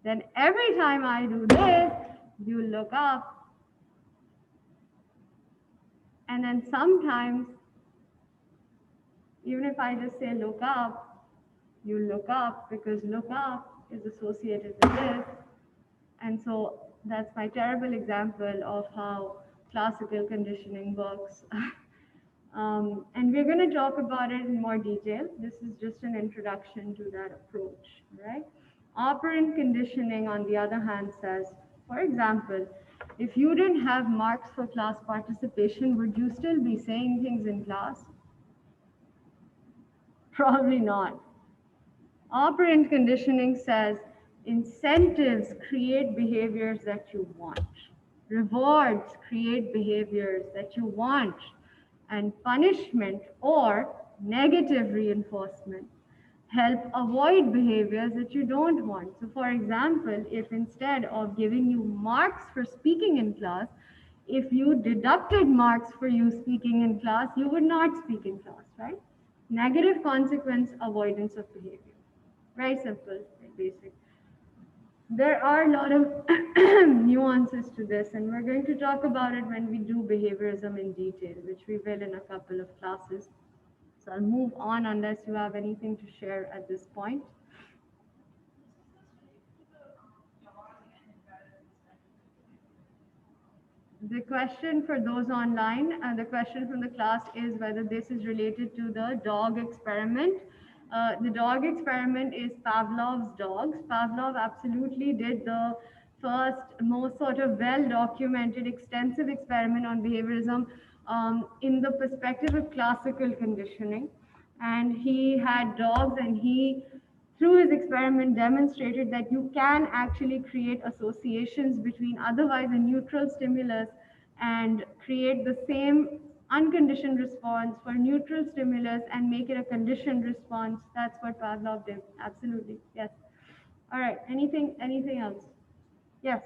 Speaker 1: then every time I do this, you look up, and then sometimes, even if I just say look up, you look up, because look up is associated with this. And so that's my terrible example of how classical conditioning works. And we're going to talk about it in more detail. This is just an introduction to that approach, right? Operant conditioning, on the other hand, says, for example, if you didn't have marks for class participation, would you still be saying things in class? Probably not. Operant conditioning says incentives create behaviors that you want. Rewards create behaviors that you want. And punishment or negative reinforcement help avoid behaviors that you don't want. So for example, if instead of giving you marks for speaking in class, if you deducted marks for you speaking in class, you would not speak in class, right? Negative consequence avoidance of behavior. Very simple, very basic. There are a lot of nuances to this, and we're going to talk about it when we do behaviorism in detail, which we will in a couple of classes. So I'll move on unless you have anything to share at this point. The question for those online, the question from the class is whether this is related to the dog experiment. The dog experiment is Pavlov's dogs. Pavlov absolutely did the first, most sort of well-documented, extensive experiment on behaviorism in the perspective of classical conditioning. And he had dogs, and he, through his experiment, demonstrated that you can actually create associations between otherwise a neutral stimulus and create the same unconditioned response for neutral stimulus and make it a conditioned response. That's what Pavlov did. Absolutely. Yes. All right. Anything else? Yes.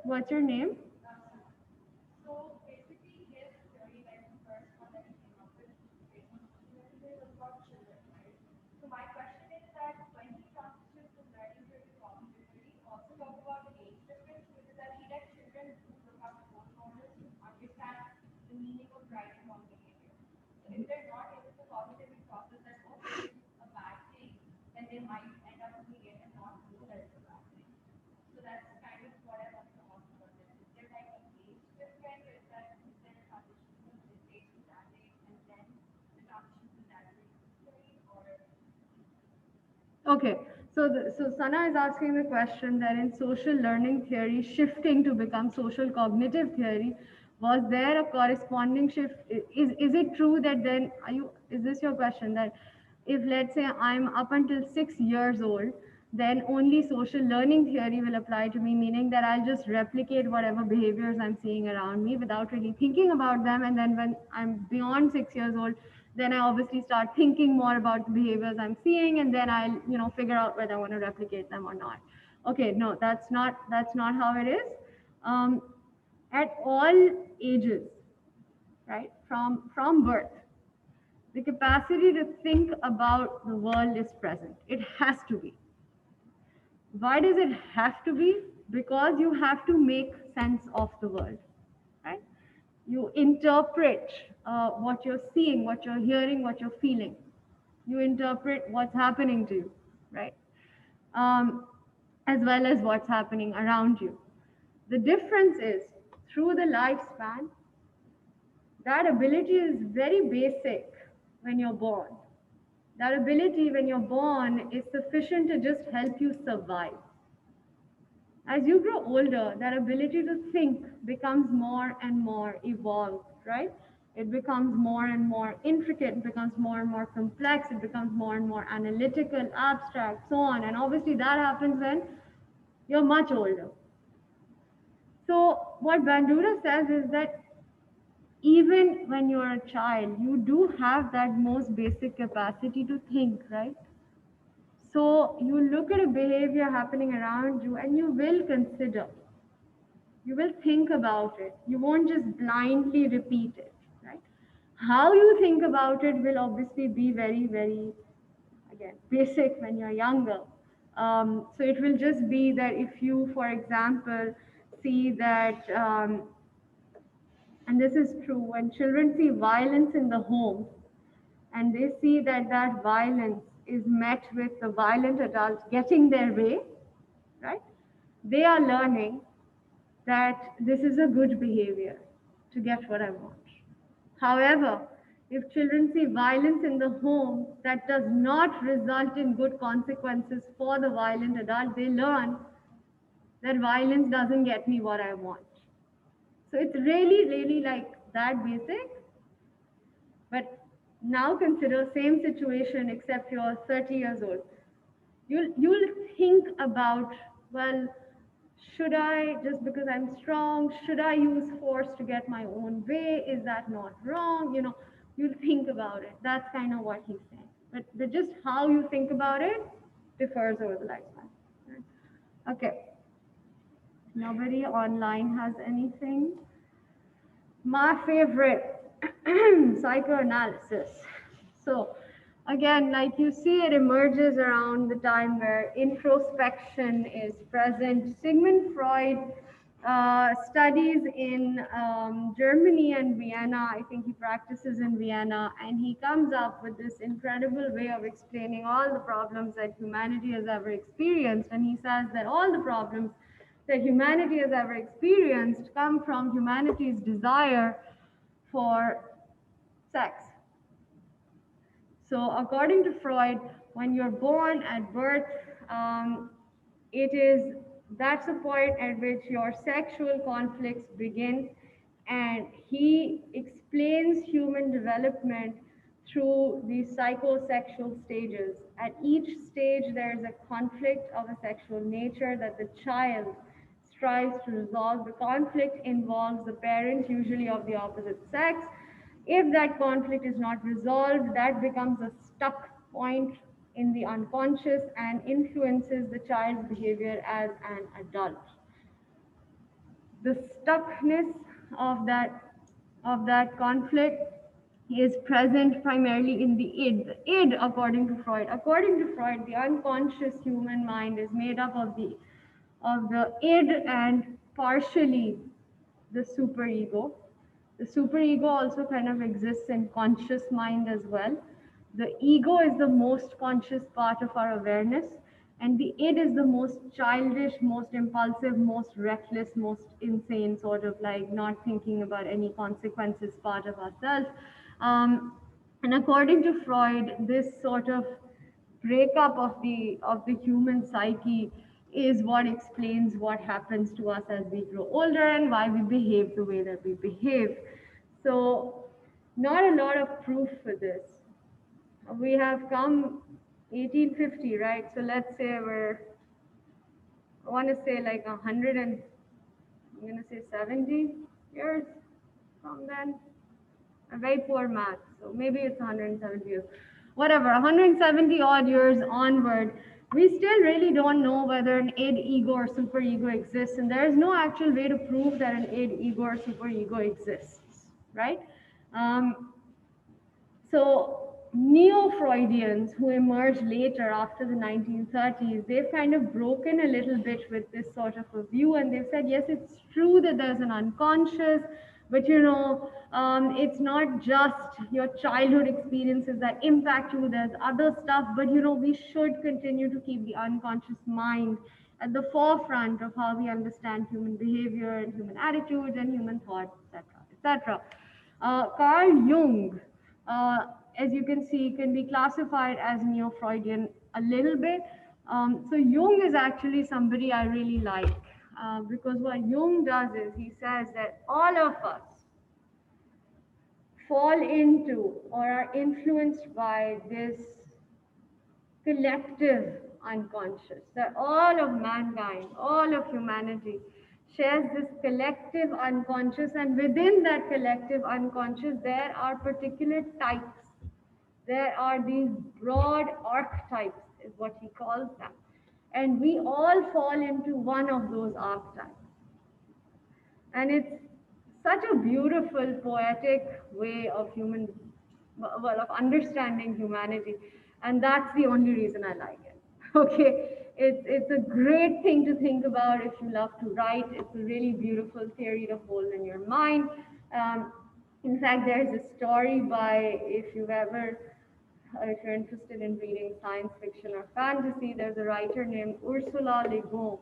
Speaker 1: What's your name?
Speaker 5: So basically, his theory, like the first one that he came up with, is about children, right? So my question is that when he comes to the learning theory, cognitive theory, also talk about the age difference, because I see that children do look up to role models to understand the meaning of right and wrong behavior. So if they're not able to cognitively process that, okay, this is a bad thing, then they might end up doing it and not know that it's a bad thing. So that's kind of what I want to ask about this. Is there like a age difference, or is there a transition from this age to that age, and then the transition to that age theory, or
Speaker 1: Okay, so Sana is asking the question that in social learning theory, shifting to become social cognitive theory, was there a corresponding shift? Is it true that then is this your question, that if let's say I'm up until 6 years old, then only social learning theory will apply to me, meaning that I'll just replicate whatever behaviors I'm seeing around me without really thinking about them, and then when I'm beyond 6 years old, then I obviously start thinking more about the behaviors I'm seeing, and then I'll figure out whether I want to replicate them or not. Okay, no, that's not how it is. Um, at all ages, right, from birth, the capacity to think about the world is present. It has to be. Why does it have to be? Because you have to make sense of the world, right? You interpret what you're seeing, what you're hearing, what you're feeling. You interpret what's happening to you, right? Um, as well as what's happening around you. The difference is through the lifespan, that ability is very basic when you're born. That ability when you're born is sufficient to just help you survive. As you grow older, that ability to think becomes more and more evolved, right? It becomes more and more intricate, it becomes more and more complex, it becomes more and more analytical, abstract, so on. And obviously that happens when you're much older. So what Bandura says is that even when you're a child, you do have that most basic capacity to think, right? So you look at a behavior happening around you and you will consider, you will think about it. You won't just blindly repeat it, right? How you think about it will obviously be very, very, again, basic when you're younger. So it will just be that if you, for example, see that, and this is true, when children see violence in the home and they see that that violence is met with the violent adult getting their way, right? They are learning that this is a good behavior to get what I want. However, if children see violence in the home that does not result in good consequences for the violent adult, they learn that violence doesn't get me what I want. So it's really, really like that basic. But now consider same situation except you're 30 years old. You'll think about, well, should I, just because I'm strong, should I use force to get my own way? Is that not wrong? You'll think about it. That's kind of what he's saying. But just how you think about it differs over the lifespan. Okay. Nobody online has anything. My favorite, psychoanalysis. So again, like you see, it emerges around the time where introspection is present. Sigmund Freud studies in Germany and Vienna. I think he practices in Vienna, and he comes up with this incredible way of explaining all the problems that humanity has ever experienced. And he says that all the problems that humanity has ever experienced come from humanity's desire for sex. So according to Freud, when you're born at birth, it is, that's the point at which your sexual conflicts begin, and he explains human development through these psychosexual stages. At each stage, there is a conflict of a sexual nature that the child strives to resolve. The conflict involves the parent, usually of the opposite sex. If that conflict is not resolved, that becomes a stuck point in the unconscious and influences the child's behavior as an adult. the stuckness of that conflict is present primarily in the id. The id, according to Freud, the unconscious human mind is made up of the id and partially the superego. The superego also kind of exists in conscious mind as well. The ego is the most conscious part of our awareness, and the id is the most childish, most impulsive, most reckless, most insane, sort of like not thinking about any consequences part of ourselves. And according to Freud, this sort of breakup of the human psyche is what explains what happens to us as we grow older and why we behave the way that we behave. So, not a lot of proof for this. We have come 1850, right? So let's say I want to say like 100 and I'm going to say 70 years from then. A very poor math, so maybe it's 170 years. Whatever, 170 odd years onward, we still really don't know whether an id, ego, or superego exists, and there is no actual way to prove that an id, ego, or superego exists, right? So neo-Freudians who emerged later after the 1930s, they've kind of broken a little bit with this sort of a view, and they've said, yes, it's true that there's an unconscious, but it's not just your childhood experiences that impact you. There's other stuff, but we should continue to keep the unconscious mind at the forefront of how we understand human behavior and human attitudes and human thought, etc., etc. Carl Jung, as you can see, can be classified as neo-Freudian a little bit. So Jung is actually somebody I really like because what Jung does is he says that all of us fall into or are influenced by this collective unconscious, that all of mankind, all of humanity shares this collective unconscious, and within that collective unconscious, there are particular types. There are these broad archetypes, is what he calls them. And we all fall into one of those archetypes. And it's such a beautiful, poetic way of of understanding humanity. And that's the only reason I like it. Okay, it's a great thing to think about if you love to write. It's a really beautiful theory to hold in your mind. In fact, there's a story by, if you're interested in reading science fiction or fantasy, there's a writer named Ursula Le Guin,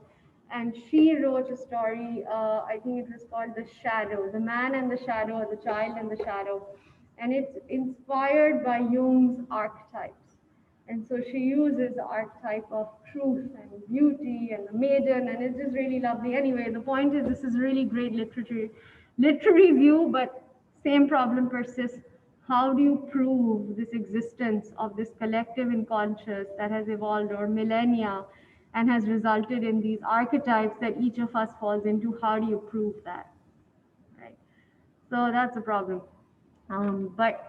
Speaker 1: and she wrote a story, I think it was called The Shadow, The Man and the Shadow, or The Child and the Shadow, and it's inspired by Jung's archetypes. And so she uses the archetype of truth and beauty and the maiden, and it's just really lovely. Anyway, the point is this is really great literary view, but same problem persists. How do you prove this existence of this collective unconscious that has evolved over millennia and has resulted in these archetypes that each of us falls into? How do you prove that? Right. So that's a problem. But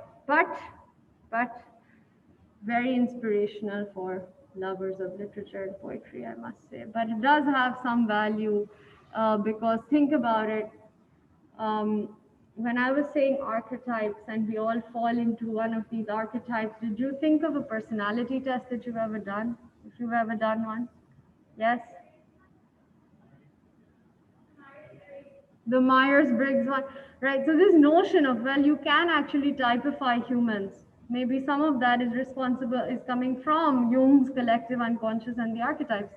Speaker 1: very inspirational for lovers of literature and poetry, I must say. But it does have some value because think about it. When I was saying archetypes and we all fall into one of these archetypes, did you think of a personality test that you've ever done? If you've ever done one? Yes? The Myers-Briggs one, right? So this notion of, well, you can actually typify humans. Maybe some of that is coming from Jung's collective unconscious and the archetypes.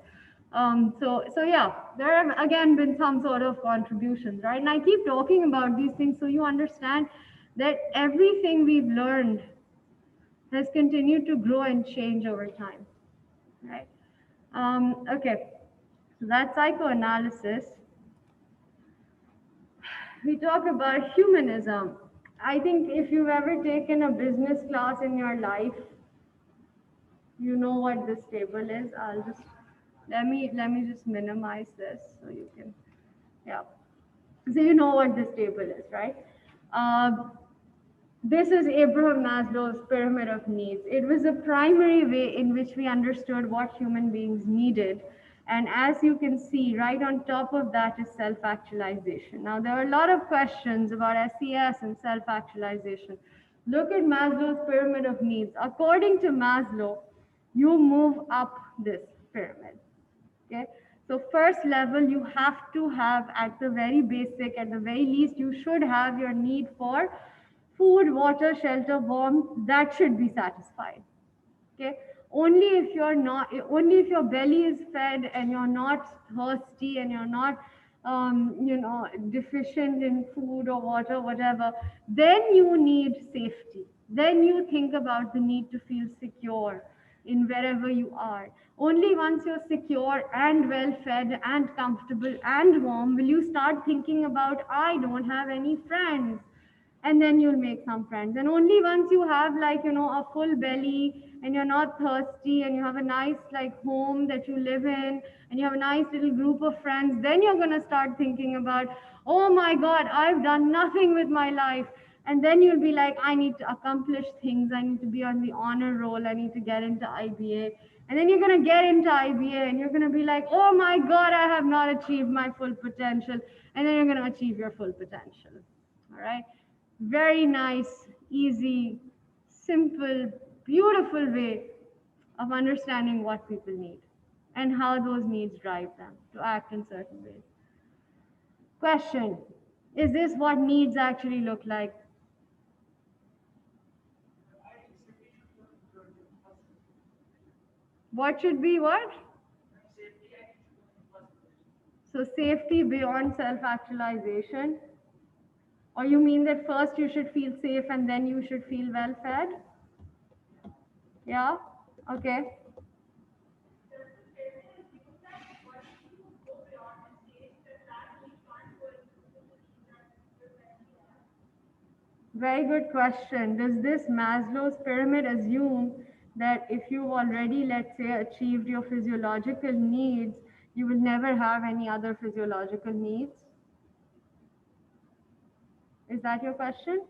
Speaker 1: So yeah, there have again been some sort of contributions, right? And I keep talking about these things so you understand that everything we've learned has continued to grow and change over time, right? Okay, so that's psychoanalysis. We talk about humanism. I think if you've ever taken a business class in your life, you know what this table is. I'll just let me just minimize this so you can, yeah. So you know what this table is, right? This is Abraham Maslow's pyramid of needs. It was a primary way in which we understood what human beings needed. And as you can see, right on top of that is self-actualization. Now, there are a lot of questions about SES and self-actualization. Look at Maslow's pyramid of needs. According to Maslow, you move up this pyramid. Okay, so first level you have to have, at the very basic, at the very least, you should have your need for food, water, shelter, warmth. That should be satisfied. Okay, only if you're not, only if your belly is fed and you're not thirsty and you're not deficient in food or water, whatever, then you need safety. Then you think about the need to feel secure in wherever you are. Only once you're secure and well fed and comfortable and warm will you start thinking about, I don't have any friends, and then you'll make some friends. And only once you have, like, a full belly and you're not thirsty and you have a nice, like, home that you live in and you have a nice little group of friends, then you're going to start thinking about, oh my god, I've done nothing with my life. And then you'll be like, I need to accomplish things, I need to be on the honor roll, I need to get into IBA. And then you're going to get into IBA and you're going to be like, oh my god, I have not achieved my full potential. And then you're going to achieve your full potential. All right, very nice, easy, simple, beautiful way of understanding what people need and how those needs drive them to act in certain ways. Question: is this what needs actually look like? What should be what? So safety beyond self-actualization? Or you mean that first you should feel safe and then you should feel well fed? Yeah? Okay. Very good question. Does this Maslow's pyramid assume that if you've already, let's say, achieved your physiological needs, you will never have any other physiological needs? Is that your question?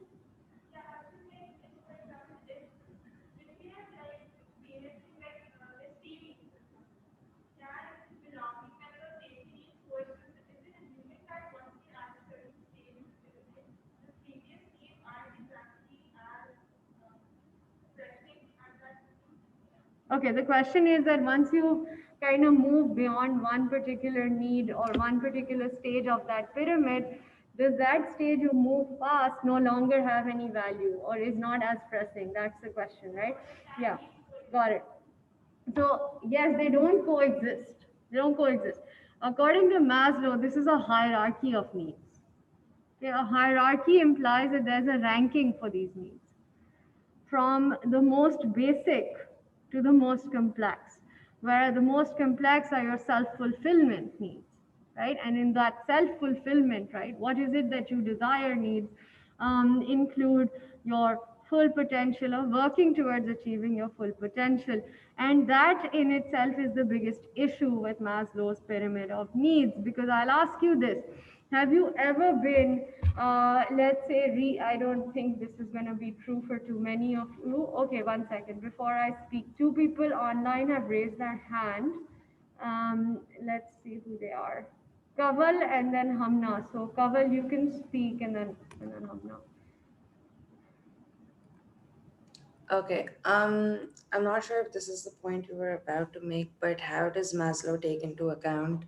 Speaker 1: Okay, the question is that once you kind of move beyond one particular need or one particular stage of that pyramid, does that stage you move past no longer have any value or is not as pressing? That's the question, right? Yeah, got it. So, yes, they don't coexist. They don't coexist. According to Maslow, this is a hierarchy of needs. Okay, a hierarchy implies that there's a ranking for these needs, from the most basic to the most complex, where the most complex are your self-fulfillment needs, right? And in that self-fulfillment, right, what is it that you desire needs include your full potential or working towards achieving your full potential. And that in itself is the biggest issue with Maslow's pyramid of needs, because I'll ask you this: have you ever been, let's say, I don't think this is going to be true for too many of you. Okay, one second. Before I speak, two people online have raised their hand. Let's see who they are. Kaval and then Hamna. So Kaval, you can speak, and then Hamna.
Speaker 7: Okay. I'm not sure if this is the point you were about to make, but how does Maslow take into account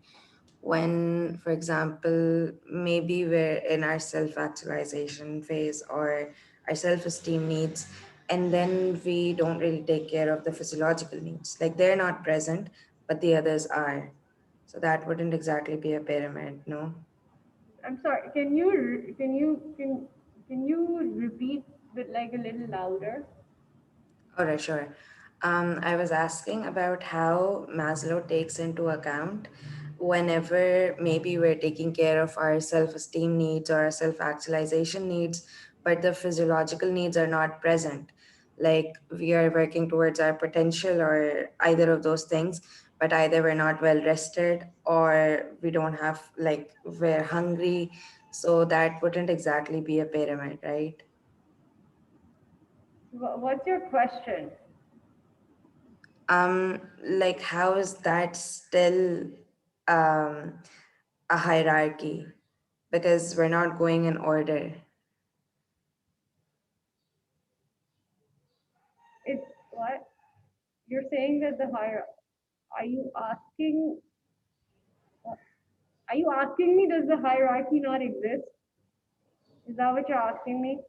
Speaker 7: when, for example, maybe we're in our self-actualization phase or our self-esteem needs, and then we don't really take care of the physiological needs? Like, they're not present, but the others are. So that wouldn't exactly be a pyramid, no?
Speaker 1: I'm sorry. Can you repeat, but like a little louder?
Speaker 7: All right, sure. I was asking about how Maslow takes into account whenever maybe we're taking care of our self-esteem needs or our self-actualization needs, but the physiological needs are not present. Like, we are working towards our potential or either of those things, but either we're not well rested or we don't have, like, we're hungry. So that wouldn't exactly be a pyramid, right?
Speaker 1: What's your question?
Speaker 7: Like how is that still um, a hierarchy? Because we're not going in order.
Speaker 1: It's what you're saying that the higher. Are you asking? Are you asking me? Does the hierarchy not exist? Is that what you're asking me?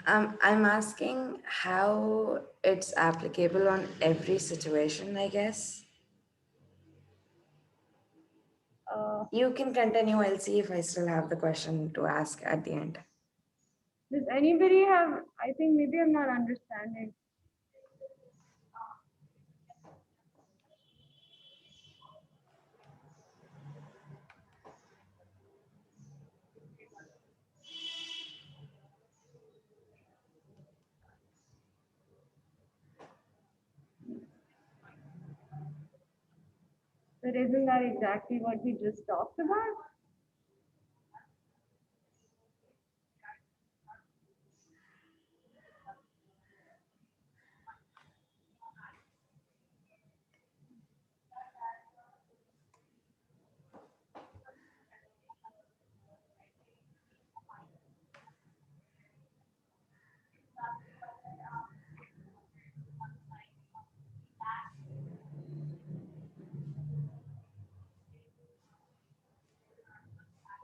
Speaker 7: I'm asking how it's applicable on every situation, I guess.
Speaker 1: Uh,
Speaker 7: You can continue. I'll see if I still have the question to ask at the end.
Speaker 1: does anybody have? I think maybe I'm not understanding. But isn't that exactly what we just talked about?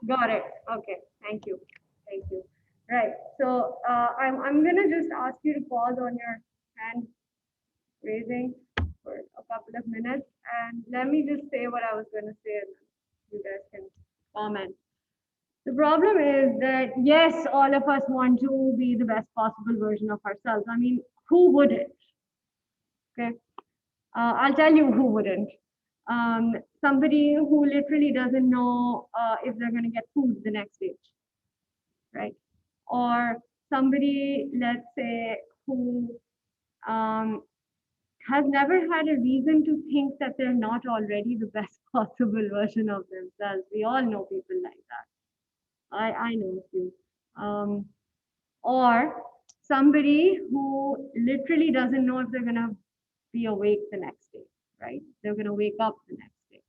Speaker 1: Got it. Okay. Thank you. Thank you. Right. So I'm gonna just ask you to pause on your hand raising for a couple of minutes, and let me just say what I was gonna say, and you guys can comment. The problem is that yes, all of us want to be the best possible version of ourselves. I mean, who wouldn't? Okay. I'll tell you who wouldn't. Somebody who literally doesn't know if they're going to get food the next day, right? Or somebody, let's say, who um, has never had a reason to think that they're not already the best possible version of themselves. We all know people like that. I know a few. Or somebody who literally doesn't know if they're going to be awake the next day, right? They're going to wake up the next day.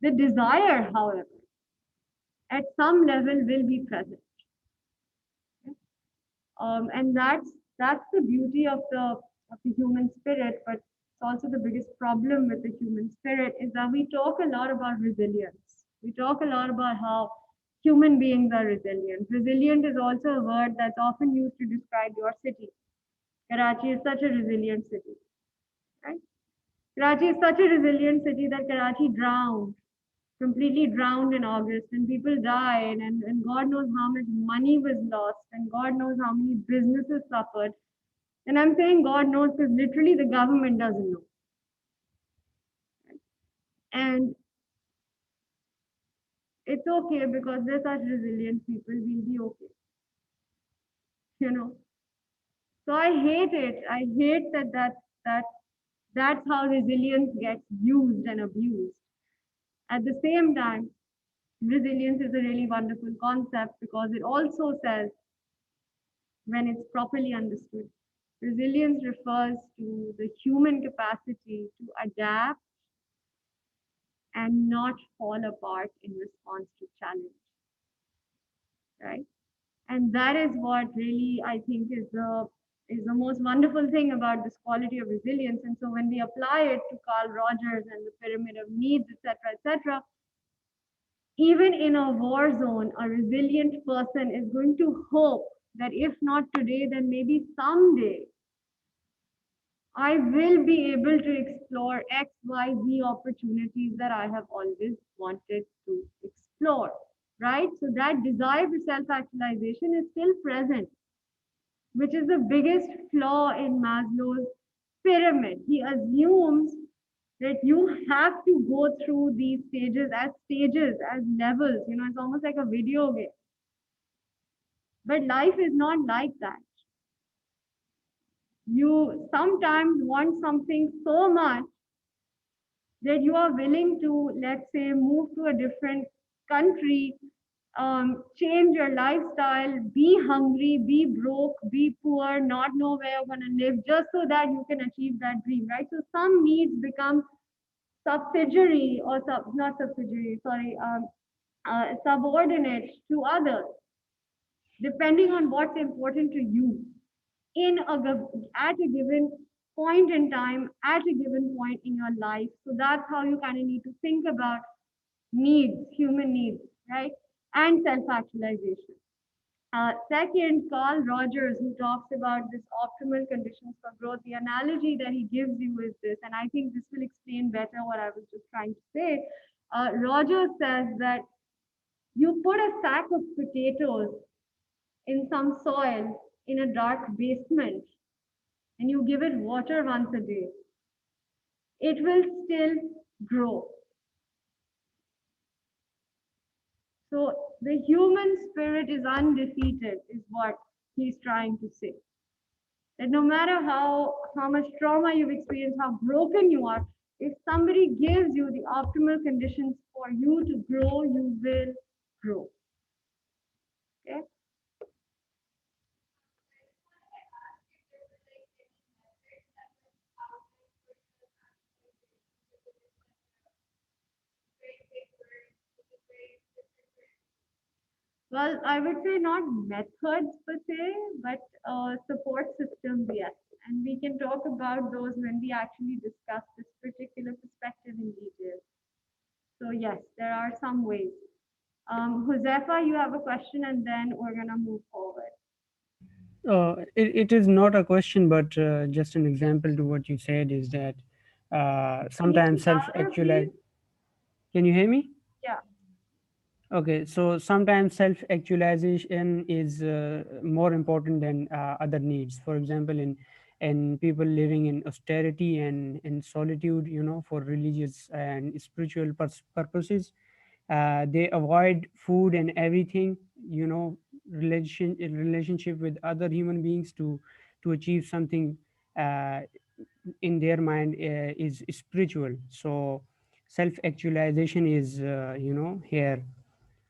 Speaker 1: The desire, however, at some level will be present. And that's the beauty of the human spirit, but it's also the biggest problem with the human spirit is that we talk a lot about resilience. We talk a lot about how human beings are resilient. Resilient is also a word that's often used to describe your city. Karachi is such a resilient city, right? Karachi is such a resilient city that Karachi drowned, completely drowned in August, and people died, and God knows how much money was lost, and God knows how many businesses suffered. And I'm saying God knows because literally the government doesn't know. And it's okay because they're such resilient people, we'll be okay. You know. So I hate it. I hate that that's how resilience gets used and abused. At the same time, resilience is a really wonderful concept because it also says, when it's properly understood, resilience refers to the human capacity to adapt and not fall apart in response to challenge, right? And that is what really I think is the most wonderful thing about this quality of resilience. And so when we apply it to Carl Rogers and the pyramid of needs, etc., even in a war zone, a resilient person is going to hope that if not today, then maybe someday I will be able to explore X, Y, Z opportunities that I have always wanted to explore, right? So that desire for self-actualization is still present, which is the biggest flaw in Maslow's pyramid. He assumes that you have to go through these stages, as levels. You know, it's almost like a video game. But life is not like that. You sometimes want something so much that you are willing to, let's say, move to a different country change your lifestyle, be hungry, be broke, be poor, not know where you're gonna live, just so that you can achieve that dream, right? So some needs become subsidiary or not subsidiary, sorry, subordinate to others, depending on what's important to you at a given point in time, at a given point in your life. So that's how you kind of need to think about needs, human needs, right? And self-actualization. Second, Carl Rogers, who talks about this optimal conditions for growth, the analogy that he gives you is this, and I think this will explain better what I was just trying to say. Rogers says that you put a sack of potatoes in some soil in a dark basement and you give it water once a day, it will still grow. So the human spirit is undefeated, is what he's trying to say. That no matter how much trauma you've experienced, how broken you are, if somebody gives you the optimal conditions for you to grow, you will grow. Okay? Well, I would say not methods per se, but support systems, yes. And we can talk about those when we actually discuss this particular perspective in detail. So yes, there are some ways. Josefa, you have a question and then we're gonna move forward.
Speaker 2: It is not a question, but just an example to what you said is that
Speaker 1: Can you
Speaker 2: sometimes
Speaker 1: speak louder,
Speaker 2: self-actualize.
Speaker 1: please?
Speaker 2: Can you hear me?
Speaker 1: Yeah.
Speaker 2: Okay, so sometimes self-actualization is more important than other needs. For example, in people living in austerity and in solitude, for religious and spiritual purposes, they avoid food and everything, relationship with other human beings to achieve something uh, in their mind is spiritual. So self-actualization is here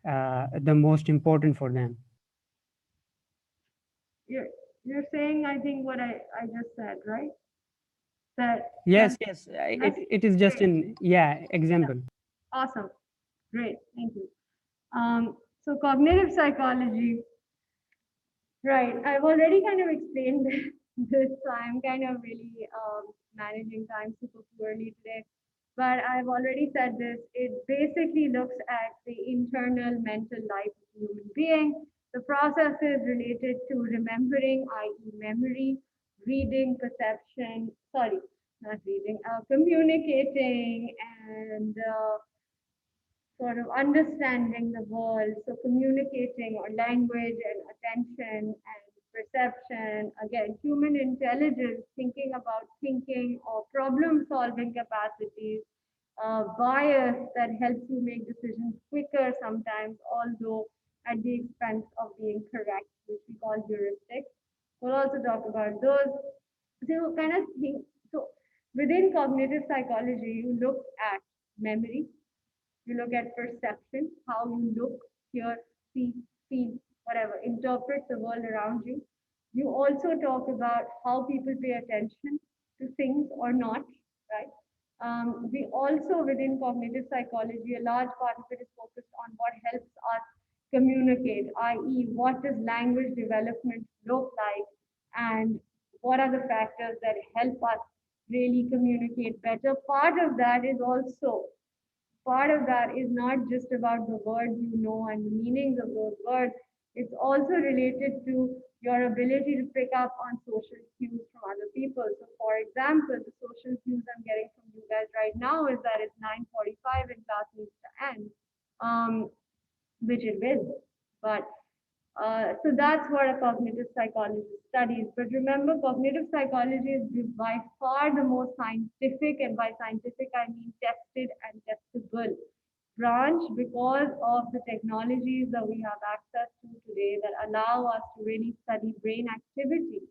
Speaker 2: the most important for them.
Speaker 1: You're you're saying I think what I just said, right? That
Speaker 2: Yes,
Speaker 1: self
Speaker 2: yes,
Speaker 1: yes,
Speaker 2: it is just
Speaker 1: great.
Speaker 2: an, yeah,
Speaker 1: Yeah.
Speaker 2: example.
Speaker 1: Awesome. Great. Thank you. So cognitive psychology, right. I've already kind of explained this, so I'm kind of really managing time super poorly today. But I've already said this. It basically looks at the internal mental life of a human being, the processes related to remembering, i.e., memory, reading, perception, sorry, not reading, communicating, and sort of understanding the world, so communicating or language and attention and perception, again, human intelligence, thinking about thinking or problem solving capacities, bias that helps you make decisions quicker sometimes, although at the expense of being correct, which we call heuristics. We'll also talk about those. So kind of think, so within cognitive psychology, you look at memory, you look at perception, how you look, hear, see, feel, whatever, interpret the world around you. You also talk about how people pay attention to things or not, right? We also, within cognitive psychology, a large part of it is focused on what helps us communicate, i.e., what does language development look like, and what are the factors that help us really communicate better. Part of that is not just about the words you know and the meanings of those words. It's also related to your ability to pick up on social cues from other people. So, for example, the social cues I'm getting from you guys right now is that it's 9:45 and class needs to end, which it will. But so that's what a cognitive psychologist studies. But remember, cognitive psychology is by far the most scientific, and by scientific I mean tested and testable branch, because of the technologies that we have access to today that allow us to really study brain activity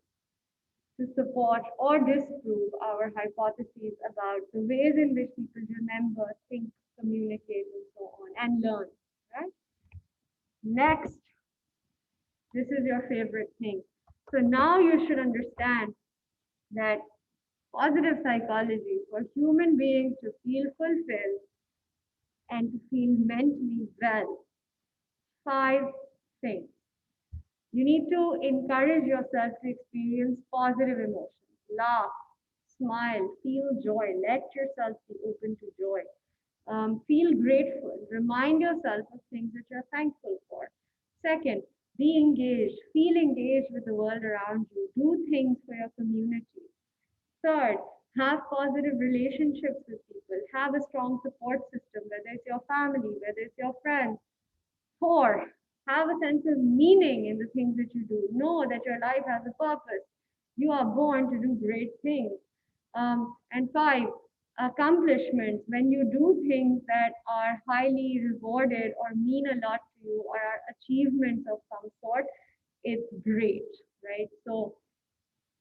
Speaker 1: to support or disprove our hypotheses about the ways in which people remember, think, communicate, and so on, and learn. Right? Next, this is your favorite thing. So now you should understand that positive psychology for human beings to feel fulfilled and to feel mentally well, 5 things. You need to encourage yourself to experience positive emotions. Laugh, smile, feel joy. Let yourself be open to joy. Feel grateful. Remind yourself of things that you're thankful for. Second, be engaged. Feel engaged with the world around you. Do things for your community. Third, have positive relationships with people. Have a strong support system, whether it's your family, whether it's your friends. Four, have a sense of meaning in the things that you do. Know that your life has a purpose. You are born to do great things. And five, accomplishments. When you do things that are highly rewarded or mean a lot to you or are achievements of some sort, it's great, right? So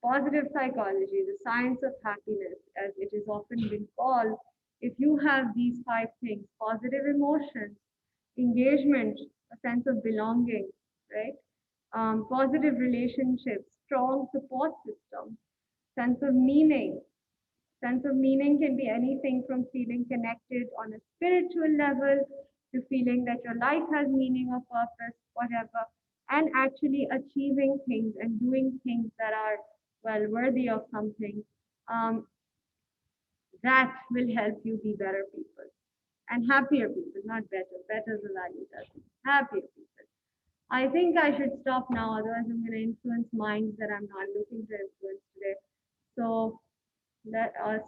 Speaker 1: positive psychology, the science of happiness, as it is often been called, if you have these 5 things, positive emotions, engagement, a sense of belonging, right? Positive relationships, strong support system, sense of meaning. Sense of meaning can be anything from feeling connected on a spiritual level to feeling that your life has meaning or purpose, whatever, and actually achieving things and doing things that are, well, worthy of something. Um, that will help you be better people and happier people, not better. Better is a value judgment. Happier people. I think I should stop now, otherwise I'm going to influence minds that I'm not looking to influence today. So let us.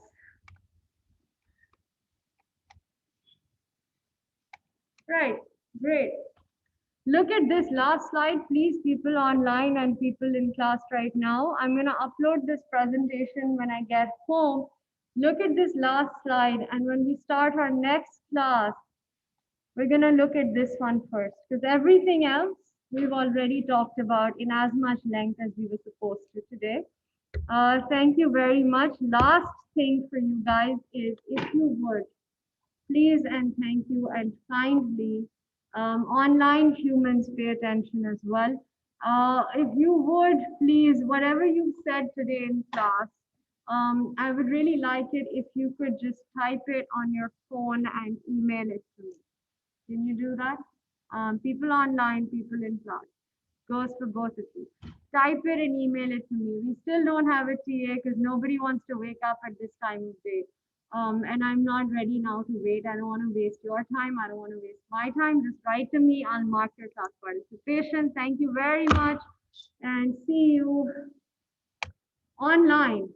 Speaker 1: Right, great. Look at this last slide, please, people online and people in class right now. I'm going to upload this presentation when I get home. Look at this last slide, and when we start our next class, we're going to look at this one first, because everything else we've already talked about in as much length as we were supposed to today. Thank you very much. Last thing for you guys is, if you would, please and thank you and kindly, online humans, pay attention as well. If you would please, whatever you said today in class, I would really like it if you could just type it on your phone and email it to me. Can you do that? People online, people in class. Goes for both of you. Type it and email it to me. We still don't have a TA because nobody wants to wake up at this time of day. And I'm not ready now to wait. I don't want to waste your time. I don't want to waste my time. Just write to me. I'll mark your class participation. Thank you very much and see you online.